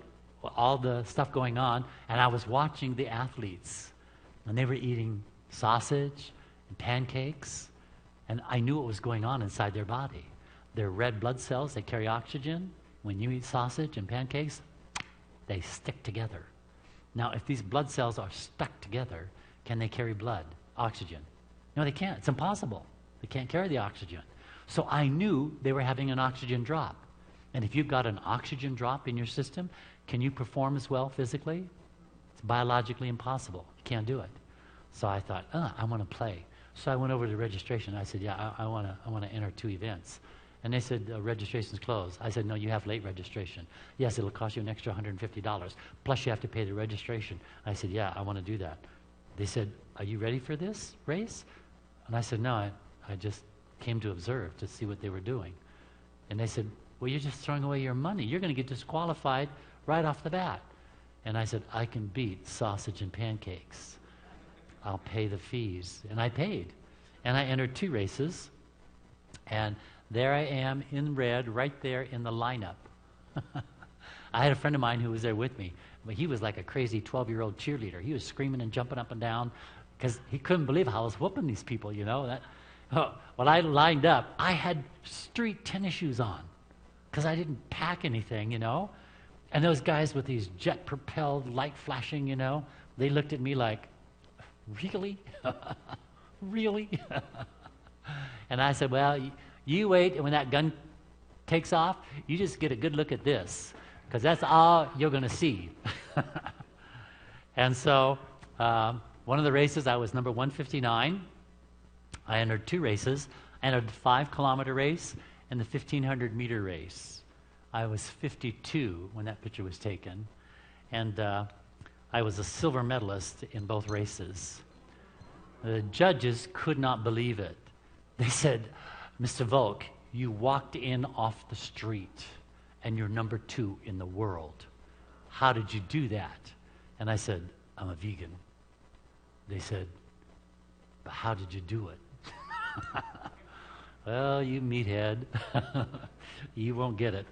all the stuff going on, and I was watching the athletes, and they were eating sausage and pancakes, and I knew what was going on inside their body. Their red blood cells, they carry oxygen. When you eat sausage and pancakes, they stick together. Now, if these blood cells are stuck together, can they carry blood, oxygen? No, they can't. It's impossible. They can't carry the oxygen. So I knew they were having an oxygen drop. And if you've got an oxygen drop in your system, can you perform as well physically? It's biologically impossible. You can't do it. So I thought, I want to play. So I went over to registration. I said, yeah, I want to enter 2 events. And they said, registration's closed. I said, no, you have late registration. Yes, it'll cost you an extra $150. Plus you have to pay the registration. I said, yeah, I want to do that. They said, are you ready for this race? And I said, no, I just came to observe, to see what they were doing. And they said, well, you're just throwing away your money. You're going to get disqualified right off the bat. And I said, I can beat sausage and pancakes. I'll pay the fees. And I paid. And I entered 2 races. And there I am in red, right there in the lineup. I had a friend of mine who was there with me. But he was like a crazy 12-year-old cheerleader. He was screaming and jumping up and down because he couldn't believe how I was whooping these people, you know. When I lined up, I had street tennis shoes on because I didn't pack anything, you know. And those guys with these jet-propelled, light flashing, you know, they looked at me like, really? Really? And I said, well, you wait, and when that gun takes off, you just get a good look at this, because that's all you're going to see. And so one of the races, I was number 159. I entered 2 races. I entered the 5-kilometer race and the 1,500-meter race. I was 52 when that picture was taken, and I was a silver medalist in both races. The judges could not believe it. They said, Mr. Volk, you walked in off the street, and you're number 2 in the world. How did you do that? And I said, I'm a vegan. They said, but how did you do it? Well, you meathead, you won't get it.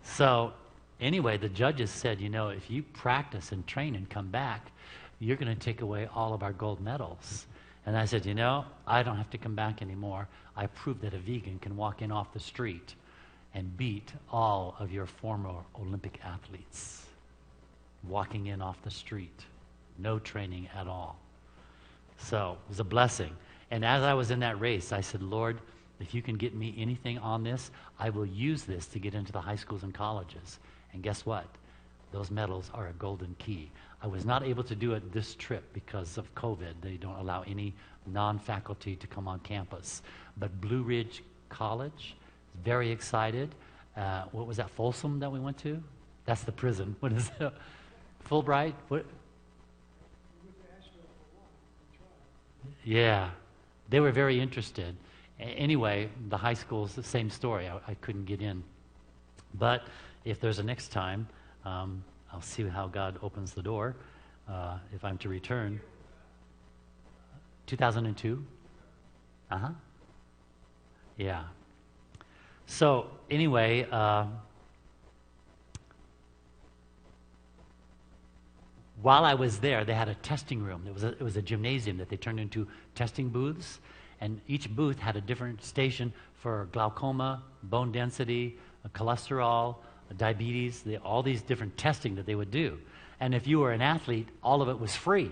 So anyway, the judges said, you know, if you practice and train and come back, you're going to take away all of our gold medals. And I said, you know, I don't have to come back anymore. I proved that a vegan can walk in off the street and beat all of your former Olympic athletes. Walking in off the street. No training at all. So it was a blessing. And as I was in that race, I said, Lord, if you can get me anything on this, I will use this to get into the high schools and colleges. And guess what? Those medals are a golden key. I was not able to do it this trip because of COVID. They don't allow any non-faculty to come on campus. But Blue Ridge College, very excited. What was that, Folsom that we went to? That's the prison. What is that? Fulbright? What? Yeah. They were very interested. Anyway, the high school's the same story. I couldn't get in. But if there's a next time, I'll see how God opens the door if I'm to return. 2002? Uh-huh. Yeah. So anyway, while I was there, they had a testing room. It was a gymnasium that they turned into testing booths, and each booth had a different station for glaucoma, bone density, cholesterol, diabetes, all these different testing that they would do. And if you were an athlete, all of it was free.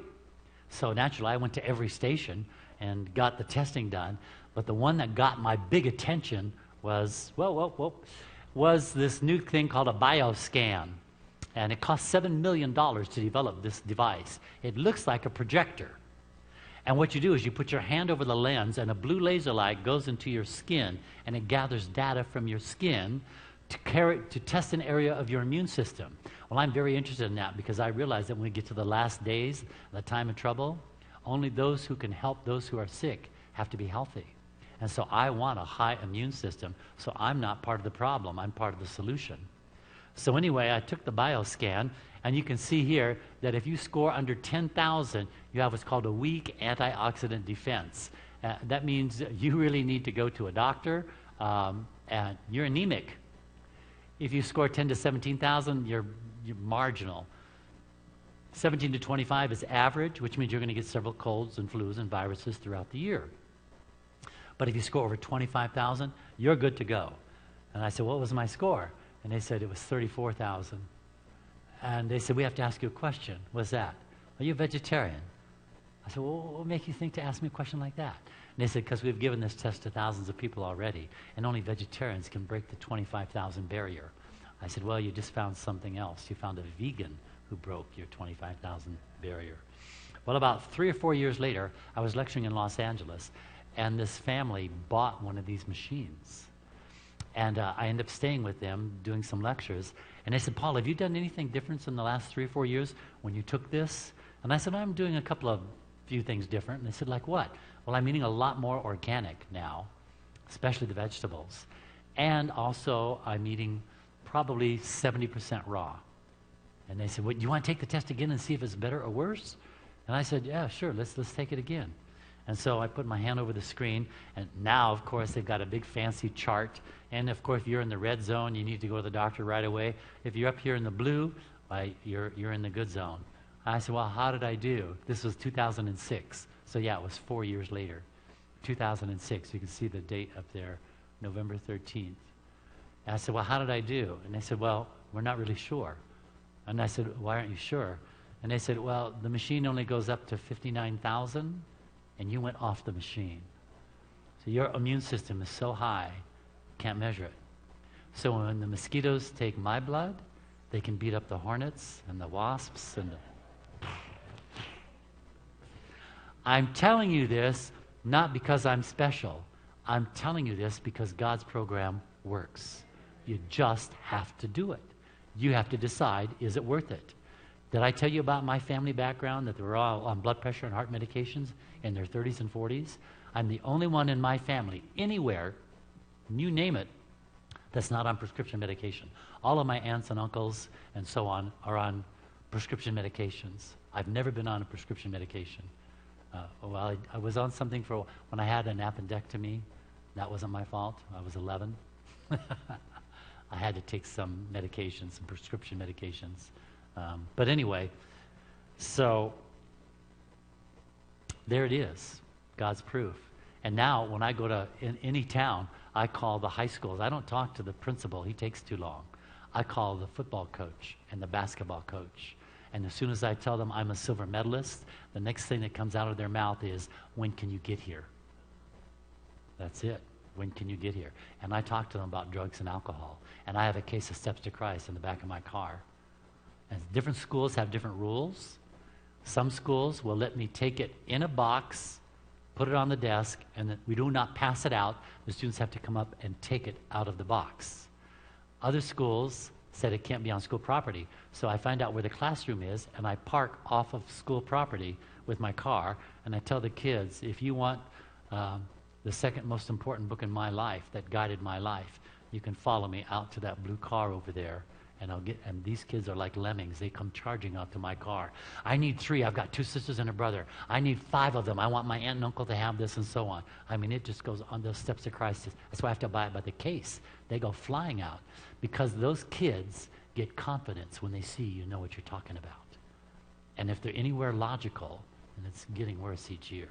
So naturally, I went to every station and got the testing done. But the one that got my big attention was this new thing called a bioscan. And it cost $7 million to develop this device. It looks like a projector. And what you do is you put your hand over the lens, and a blue laser light goes into your skin, and it gathers data from your skin to test an area of your immune system. Well, I'm very interested in that because I realize that when we get to the last days, the time of trouble, only those who can help those who are sick have to be healthy. And so I want a high immune system, so I'm not part of the problem, I'm part of the solution. So anyway, I took the bioscan, and you can see here that if you score under 10,000, you have what's called a weak antioxidant defense. That means you really need to go to a doctor, and you're anemic. If you score 10 to 17,000, you're marginal. 17 to 25 is average, which means you're going to get several colds and flus and viruses throughout the year. But if you score over 25,000, you're good to go. And I said, what was my score? And they said it was 34,000. And they said, we have to ask you a question. What's that? Are you a vegetarian? I said, well, what makes you think to ask me a question like that? And they said, because we've given this test to thousands of people already, and only vegetarians can break the 25,000 barrier. I said, well, you just found something else. You found a vegan who broke your 25,000 barrier. Well, about 3 or 4 years later, I was lecturing in Los Angeles, and this family bought one of these machines. And I ended up staying with them, doing some lectures. And they said, Paul, have you done anything different in the last 3 or 4 years when you took this? And I said, I'm doing a few things different. And they said, like what? Well, I'm eating a lot more organic now, especially the vegetables. And also, I'm eating probably 70% raw. And they said, well, do you want to take the test again and see if it's better or worse? And I said, yeah, sure, let's take it again. And so I put my hand over the screen, and now, of course, they've got a big fancy chart. And, of course, if you're in the red zone, you need to go to the doctor right away. If you're up here in the blue, you're in the good zone. I said, well, how did I do? This was 2006. So, yeah, it was 4 years later, 2006. You can see the date up there, November 13th. And I said, well, how did I do? And they said, well, we're not really sure. And I said, why aren't you sure? And they said, well, the machine only goes up to 59,000. And you went off the machine. So your immune system is so high, can't measure it. So when the mosquitoes take my blood, they can beat up the hornets and the wasps and I'm telling you this not because I'm special. I'm telling you this because God's program works. You just have to do it. You have to decide, is it worth it? Did I tell you about my family background, that they were all on blood pressure and heart medications in their 30s and 40s? I'm the only one in my family, anywhere, you name it, that's not on prescription medication. All of my aunts and uncles and so on are on prescription medications. I've never been on a prescription medication. I was on something when I had an appendectomy. That wasn't my fault. I was 11. I had to take some medications, some prescription medications. But anyway, so there it is, God's proof. And now when I go to any town, I call the high schools. I don't talk to the principal. He takes too long. I call the football coach and the basketball coach. And as soon as I tell them I'm a silver medalist, the next thing that comes out of their mouth is, when can you get here? That's it. When can you get here? And I talk to them about drugs and alcohol. And I have a case of Steps to Christ in the back of my car. And different schools have different rules. Some schools will let me take it in a box, put it on the desk, and we do not pass it out. The students have to come up and take it out of the box. Other schools said it can't be on school property. So I find out where the classroom is, and I park off of school property with my car, and I tell the kids, if you want the second most important book in my life that guided my life, you can follow me out to that blue car over there, and and these kids are like lemmings. They come charging out to my car. I need 3. I've got 2 sisters and a brother. I need 5 of them. I want my aunt and uncle to have this, and so on. I mean, it just goes on those Steps to Christ. That's why I have to buy it by the case. They go flying out because those kids get confidence when they see you know what you're talking about. And if they're anywhere logical, and it's getting worse each year,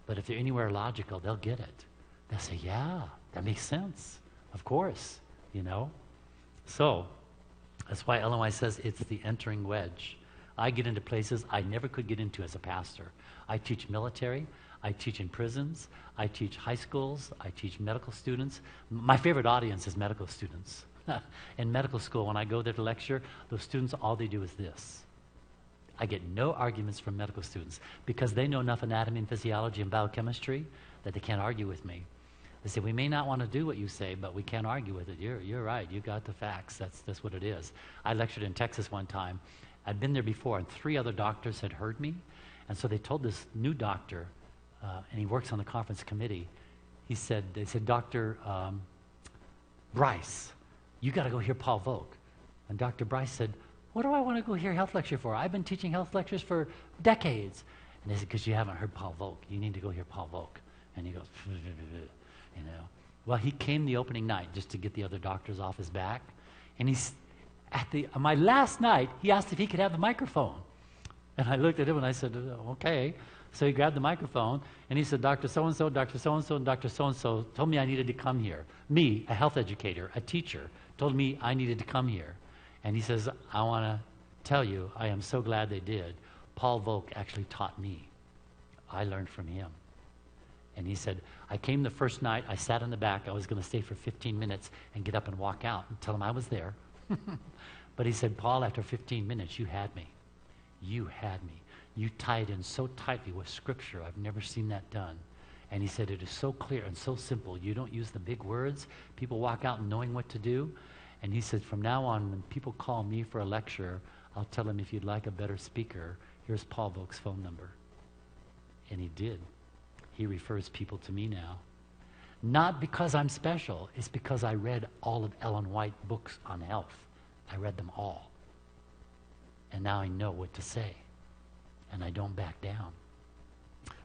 but if they're anywhere logical, they'll get it. They'll say, yeah, that makes sense. Of course, you know. So that's why Ellen White says it's the entering wedge. I get into places I never could get into as a pastor. I teach military. I teach in prisons. I teach high schools. I teach medical students. My favorite audience is medical students. In medical school, when I go there to lecture, those students, all they do is this. I get no arguments from medical students because they know enough anatomy and physiology and biochemistry that they can't argue with me. They say, we may not want to do what you say, but we can't argue with it. You're right. You got the facts. That's what it is. I lectured in Texas one time. I'd been there before, and 3 other doctors had heard me. And so they told this new doctor, and he works on the conference committee, they said, Dr. Bryce, you got to go hear Paul Volk. And Dr. Bryce said, what do I want to go hear a health lecture for? I've been teaching health lectures for decades. And they said, because you haven't heard Paul Volk. You need to go hear Paul Volk. And he goes, you know. Well, he came the opening night just to get the other doctors off his back. And he's on my last night, he asked if he could have the microphone. And I looked at him and I said, okay. So he grabbed the microphone and he said, Dr. So-and-so, Dr. So-and-so, and Dr. So-and-so told me I needed to come here. Me, a health educator, a teacher, told me I needed to come here. And he says, I want to tell you, I am so glad they did. Paul Volk actually taught me. I learned from him. And he said, I came the first night, I sat in the back, I was going to stay for 15 minutes and get up and walk out and tell him I was there. But he said, Paul, after 15 minutes, you had me. You had me. You tied in so tightly with Scripture. I've never seen that done. And he said, it is so clear and so simple. You don't use the big words. People walk out knowing what to do. And he said, from now on, when people call me for a lecture, I'll tell them, if you'd like a better speaker, here's Paul Volk's phone number. And he did. He refers people to me now. Not because I'm special. It's because I read all of Ellen White books on health. I read them all. And now I know what to say. And I don't back down.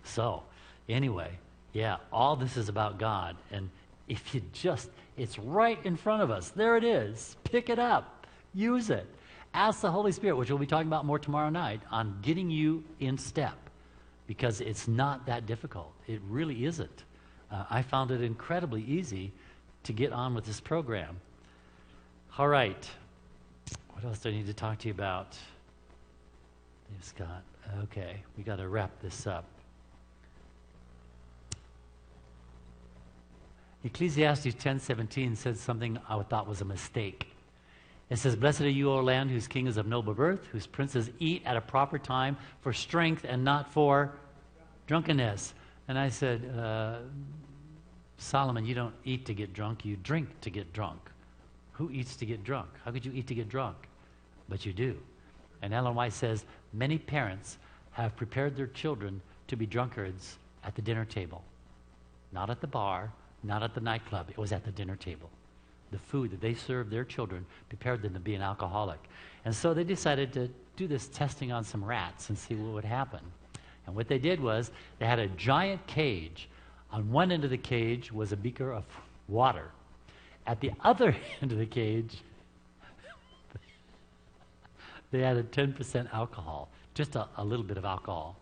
So, anyway, yeah, all this is about God. And if you just, it's right in front of us. There it is. Pick it up. Use it. Ask the Holy Spirit, which we'll be talking about more tomorrow night, on getting you in step. Because it's not that difficult. It really isn't. I found it incredibly easy to get on with this program. All right. What else do I need to talk to you about? Dave Scott. Okay, we got to wrap this up. Ecclesiastes 10:17 says something I thought was a mistake. It says, blessed are you, O land, whose king is of noble birth, whose princes eat at a proper time for strength and not for drunkenness. And I said, Solomon, you don't eat to get drunk, you drink to get drunk. Who eats to get drunk? How could you eat to get drunk? But you do. And Ellen White says, many parents have prepared their children to be drunkards at the dinner table. Not at the bar, not at the nightclub. It was at the dinner table. The food that they served their children prepared them to be an alcoholic. And so they decided to do this testing on some rats and see what would happen. And what they did was they had a giant cage. On one end of the cage was a beaker of water. At the other end of the cage, they added 10% alcohol, just a little bit of alcohol.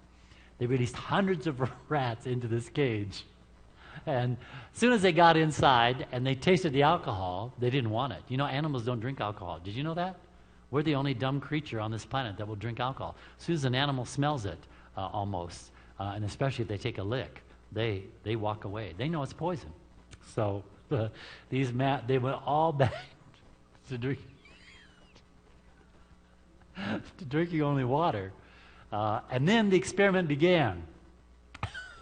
They released hundreds of rats into this cage. And as soon as they got inside and they tasted the alcohol, they didn't want it. You know, animals don't drink alcohol. Did you know that? We're the only dumb creature on this planet that will drink alcohol. As soon as an animal smells it, almost, and especially if they take a lick, they walk away. They know it's poison. So they went all back to drinking only water. And then the experiment began.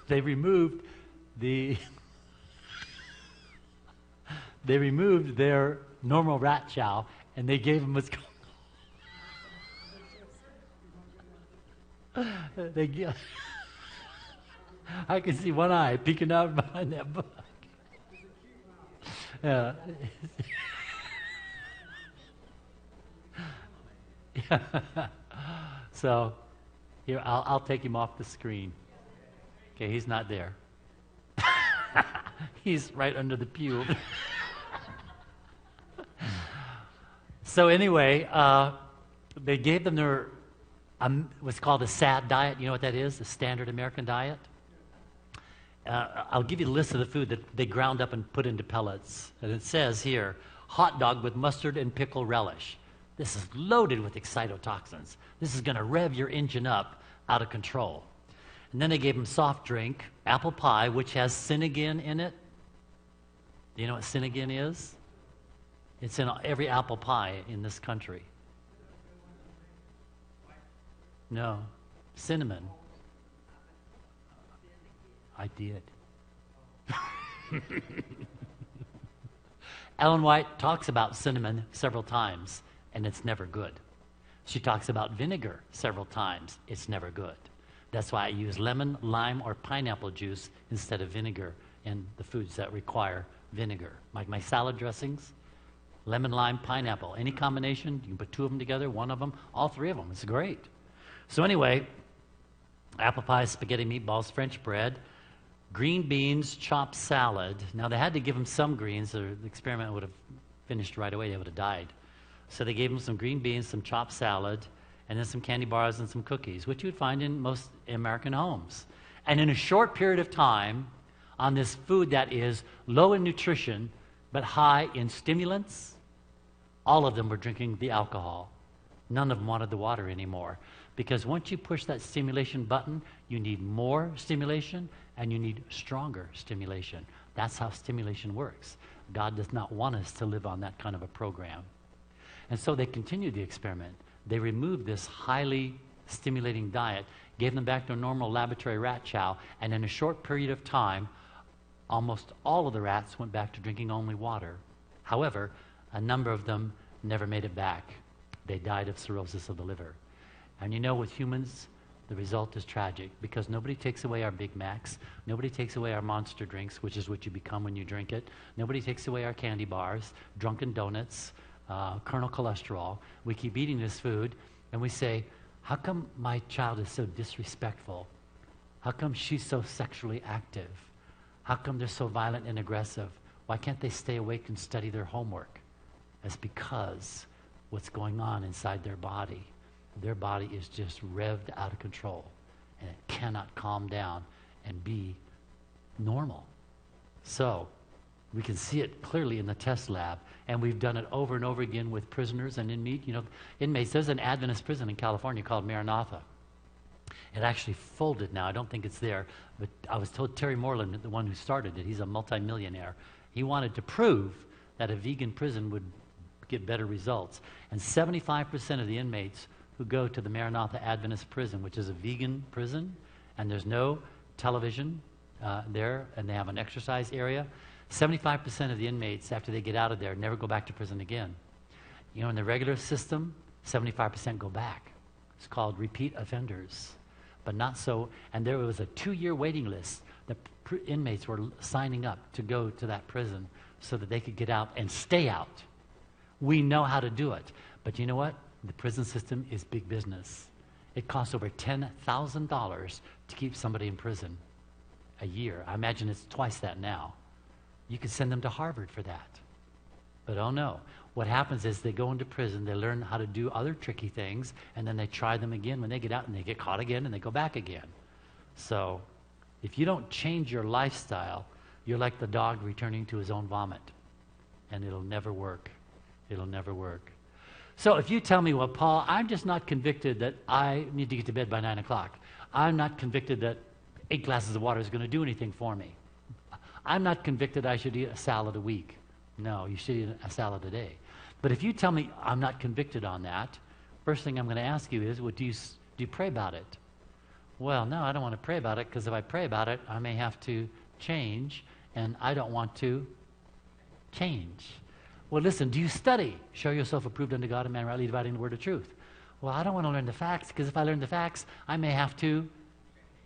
They removed their normal rat chow, and they gave them what's called I can see one eye peeking out behind that book. Yeah. So here, I'll take him off the screen. Okay, he's not there. He's right under the pew. So anyway, they gave them their what's called a SAD diet. You know what that is? The standard American diet. I'll give you the list of the food that they ground up and put into pellets. And it says here, hot dog with mustard and pickle relish. This is loaded with excitotoxins. This is going to rev your engine up out of control. And then they gave them soft drink, apple pie, which has Synagen in it. Do you know what Synagen is? It's in every apple pie in this country. No, cinnamon. I did. Ellen White talks about cinnamon several times, and it's never good. She talks about vinegar several times. It's never good. That's why I use lemon, lime, or pineapple juice instead of vinegar in the foods that require vinegar. Like my salad dressings, lemon, lime, pineapple. Any combination, you can put two of them together, one of them, all three of them. It's great. So anyway, apple pie, spaghetti meatballs, French bread, green beans, chopped salad. Now, they had to give them some greens, or the experiment would have finished right away. They would have died. So they gave them some green beans, some chopped salad, and then some candy bars and some cookies, which you would find in most American homes. And in a short period of time, on this food that is low in nutrition but high in stimulants, all of them were drinking the alcohol. None of them wanted the water anymore. Because once you push that stimulation button, you need more stimulation and you need stronger stimulation. That's how stimulation works. God does not want us to live on that kind of a program. And so they continued the experiment. They removed this highly stimulating diet, gave them back their normal laboratory rat chow, and in a short period of time, almost all of the rats went back to drinking only water. However, a number of them never made it back. They died of cirrhosis of the liver. And you know, with humans, the result is tragic, because nobody takes away our Big Macs, nobody takes away our monster drinks, which is what you become when you drink it, nobody takes away our candy bars, drunken donuts, kernel cholesterol. We keep eating this food, and we say, how come my child is so disrespectful? How come she's so sexually active? How come they're so violent and aggressive? Why can't they stay awake and study their homework? It's because what's going on inside their body is just revved out of control, and it cannot calm down and be normal. So we can see it clearly in the test lab, and we've done it over and over again with prisoners and inmates. There's an Adventist prison in California called Maranatha. It actually folded now. I don't think it's there, but I was told Terry Moreland, the one who started it, he's a multimillionaire. He wanted to prove that a vegan prison would get better results. And 75% of the inmates who go to the Maranatha Adventist prison, which is a vegan prison, and there's no television there, and they have an exercise area, 75% of the inmates, after they get out of there, never go back to prison again. You know, in the regular system, 75% go back. It's called repeat offenders. But not so, and there was a 2-year waiting list. The inmates were signing up to go to that prison so that they could get out and stay out. We know how to do it. But you know what? The prison system is big business. It costs over $10,000 to keep somebody in prison a year. I imagine it's twice that now. You could send them to Harvard for that. But oh no. What happens is they go into prison, they learn how to do other tricky things, and then they try them again when they get out, and they get caught again, and they go back again. So if you don't change your lifestyle, you're like the dog returning to his own vomit, and it'll never work. It'll never work. So if you tell me, well, Paul, I'm just not convicted that I need to get to bed by 9 o'clock. I'm not convicted that 8 glasses of water is going to do anything for me. I'm not convicted I should eat a salad a week. No, you should eat a salad a day. But if you tell me I'm not convicted on that, first thing I'm going to ask you is, well, do you pray about it? Well, no, I don't want to pray about it, because if I pray about it, I may have to change, and I don't want to change. Well, listen, do you study? Show yourself approved unto God, a man rightly dividing the word of truth. Well, I don't want to learn the facts, because if I learn the facts, I may have to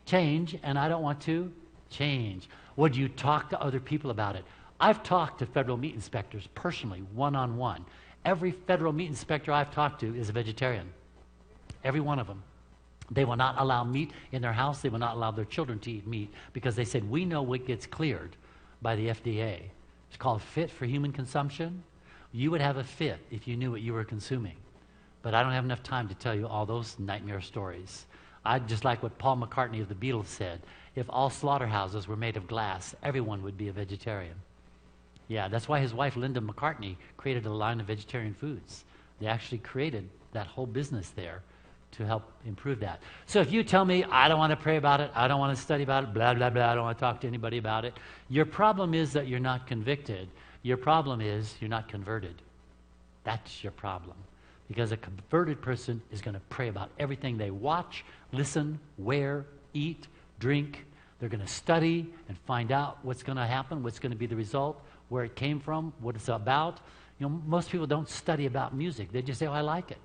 change, and I don't want to change. Would you talk to other people about it? I've talked to federal meat inspectors personally, one-on-one. Every federal meat inspector I've talked to is a vegetarian. Every one of them. They will not allow meat in their house. They will not allow their children to eat meat, because they said, we know what gets cleared by the FDA. It's called fit for human consumption. You would have a fit if you knew what you were consuming. But I don't have enough time to tell you all those nightmare stories. I'd just like what Paul McCartney of the Beatles said. If all slaughterhouses were made of glass, everyone would be a vegetarian. Yeah, that's why his wife, Linda McCartney, created a line of vegetarian foods. They actually created that whole business there to help improve that. So if you tell me, I don't want to pray about it, I don't want to study about it, blah, blah, blah, I don't want to talk to anybody about it, your problem is that you're not convicted. Your problem is you're not converted. That's your problem. Because a converted person is going to pray about everything they watch, listen, wear, eat, drink. They're going to study and find out what's going to happen, what's going to be the result, where it came from, what it's about. You know, most people don't study about music. They just say, oh, I like it.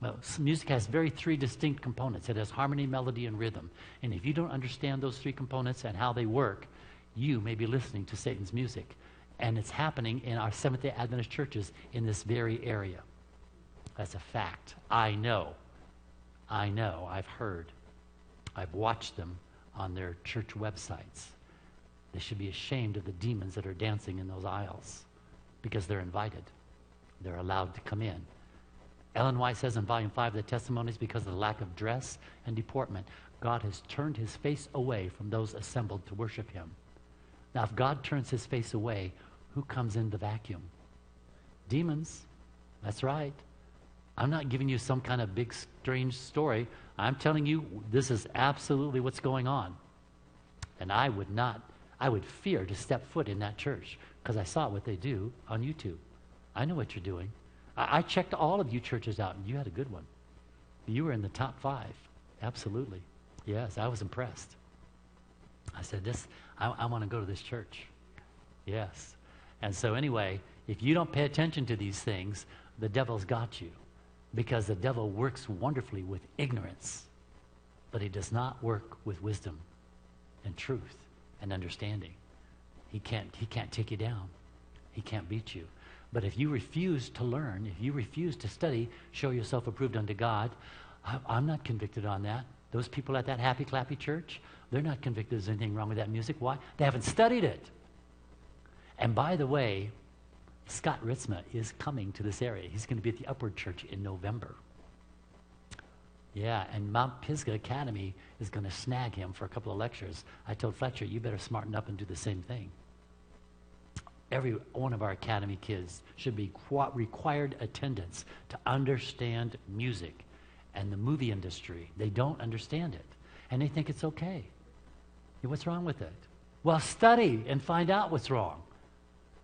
Well, music has three distinct components. It has harmony, melody, and rhythm. And if you don't understand those 3 components and how they work, you may be listening to Satan's music. And it's happening in our Seventh-day Adventist churches in this very area. That's a fact. I know. I've heard. I've watched them on their church websites. They should be ashamed of the demons that are dancing in those aisles, because they're invited. They're allowed to come in. Ellen White says in Volume 5 of the Testimonies, because of the lack of dress and deportment, God has turned his face away from those assembled to worship him. Now, if God turns his face away, who comes in the vacuum? Demons. That's right. I'm not giving you some kind of big, strange story. I'm telling you, this is absolutely what's going on. And I would fear to step foot in that church, because I saw what they do on YouTube. I know what you're doing. I checked all of you churches out, and you had a good one. You were in the top 5. Absolutely. Yes, I was impressed. I said, I want to go to this church. Yes. And so anyway, if you don't pay attention to these things, the devil's got you. Because the devil works wonderfully with ignorance, but he does not work with wisdom and truth and understanding. He can't take you down. He can't beat you. But if you refuse to learn, if you refuse to study, show yourself approved unto God, I'm not convicted on that. Those people at that happy clappy church, they're not convicted there's anything wrong with that music. Why? They haven't studied it. And by the way, Scott Ritzma is coming to this area. He's going to be at the Upward Church in November. Yeah, and Mount Pisgah Academy is going to snag him for a couple of lectures. I told Fletcher, you better smarten up and do the same thing. Every one of our academy kids should be required attendance to understand music and the movie industry. They don't understand it, and they think it's okay. What's wrong with it? Well, study and find out what's wrong.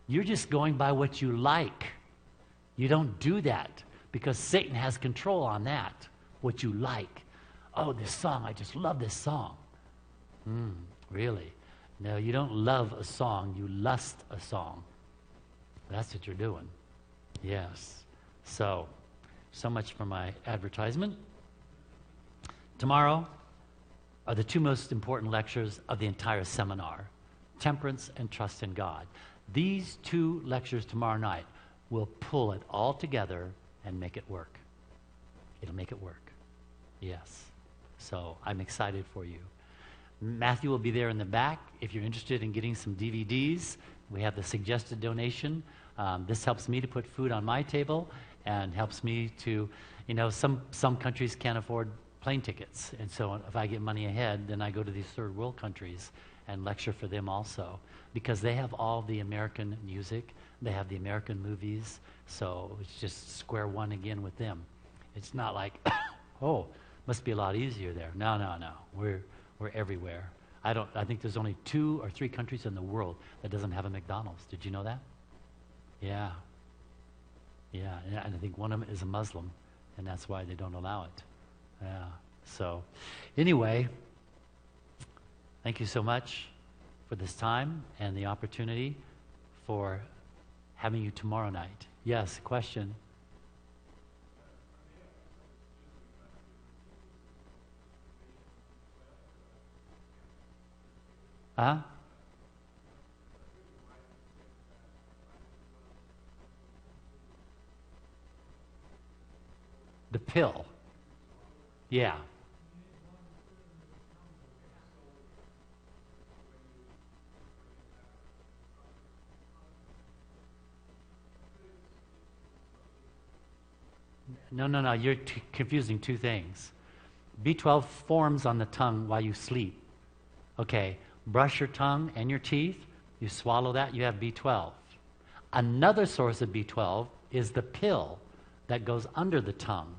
You're just going by what you like. You don't do that, because Satan has control on that, what you like. Oh, this song, I just love this song. Really? No, you don't love a song, you lust a song. That's what you're doing. Yes. So much for my advertisement. Tomorrow are the 2 most important lectures of the entire seminar, Temperance and Trust in God. These 2 lectures tomorrow night will pull it all together and make it work. It'll make it work. Yes. So I'm excited for you. Matthew will be there in the back. If you're interested in getting some DVDs, We have the suggested donation. This helps me to put food on my table and helps me to, some countries can't afford plane tickets. And so if I get money ahead, then I go to these third world countries and lecture for them also, because they have all the American music, they have the American movies, so it's just square one again with them. It's not like, oh, must be a lot easier there. No. We're everywhere. I think there's only 2 or 3 countries in the world that doesn't have a McDonald's. Did you know that? Yeah. And I think one of them is a Muslim, and that's why they don't allow it. Yeah. So, anyway, thank you so much for this time and the opportunity for having you tomorrow night. Yes, question? Huh? The pill. Yeah. No. You're confusing 2 things. B12 forms on the tongue while you sleep. Okay. Brush your tongue and your teeth. You swallow that, you have B12. Another source of B12 is the pill that goes under the tongue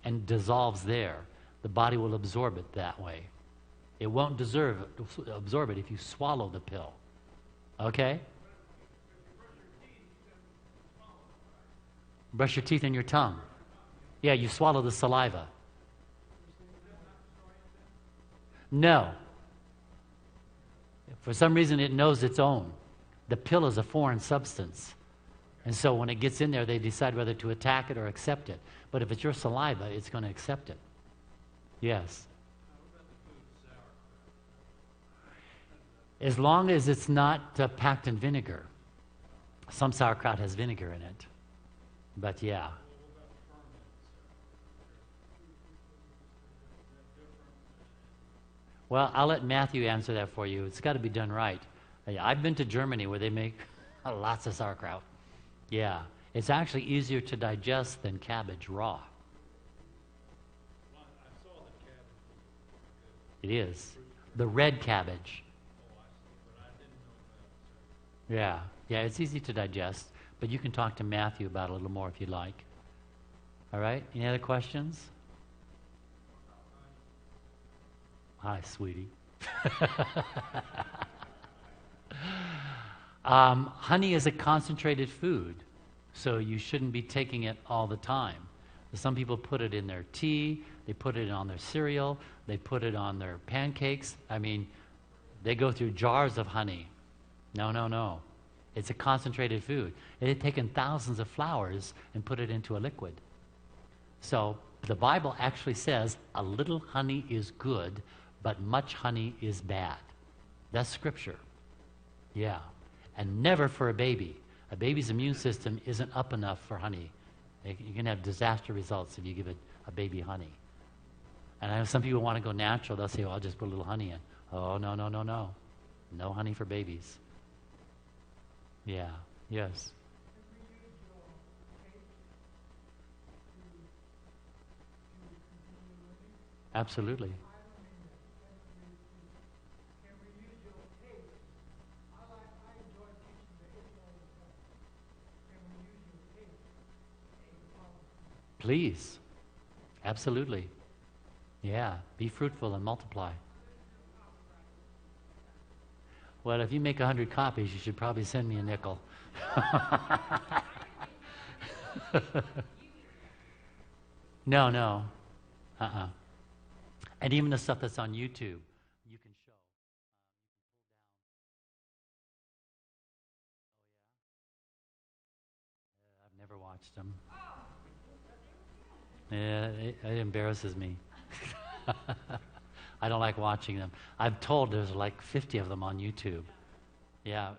and dissolves there. The body will absorb it that way. It won't absorb it if you swallow the pill. Okay? Brush your teeth and your tongue. Yeah, you swallow the saliva. No. For some reason, it knows its own. The pill is a foreign substance. And so when it gets in there, they decide whether to attack it or accept it. But if it's your saliva, it's going to accept it. Yes. As long as it's not packed in vinegar. Some sauerkraut has vinegar in it. But yeah. Well, I'll let Matthew answer that for you. It's got to be done right. I've been to Germany where they make lots of sauerkraut. Yeah. It's actually easier to digest than cabbage raw. It is. The red cabbage. Yeah, it's easy to digest, but you can talk to Matthew about it a little more if you'd like. All right, any other questions? Hi, sweetie. Honey is a concentrated food, so you shouldn't be taking it all the time. Some people put it in their tea, they put it on their cereal, they put it on their pancakes. I mean, they go through jars of honey. No. It's a concentrated food. They've taken thousands of flowers and put it into a liquid. So the Bible actually says a little honey is good, but much honey is bad. That's scripture. Yeah. And never for a baby. A baby's immune system isn't up enough for honey. You can have disaster results if you give a baby honey. And I know some people want to go natural. They'll say, I'll just put a little honey in. Oh, no. No honey for babies. Yeah. Yes. Absolutely. Please. Absolutely. Yeah. Be fruitful and multiply. Well, if you make 100 copies, you should probably send me a nickel. No. And even the stuff that's on YouTube, you can show. I've never watched them. Yeah, it embarrasses me. I don't like watching them. I'm told there's like 50 of them on YouTube. Yeah,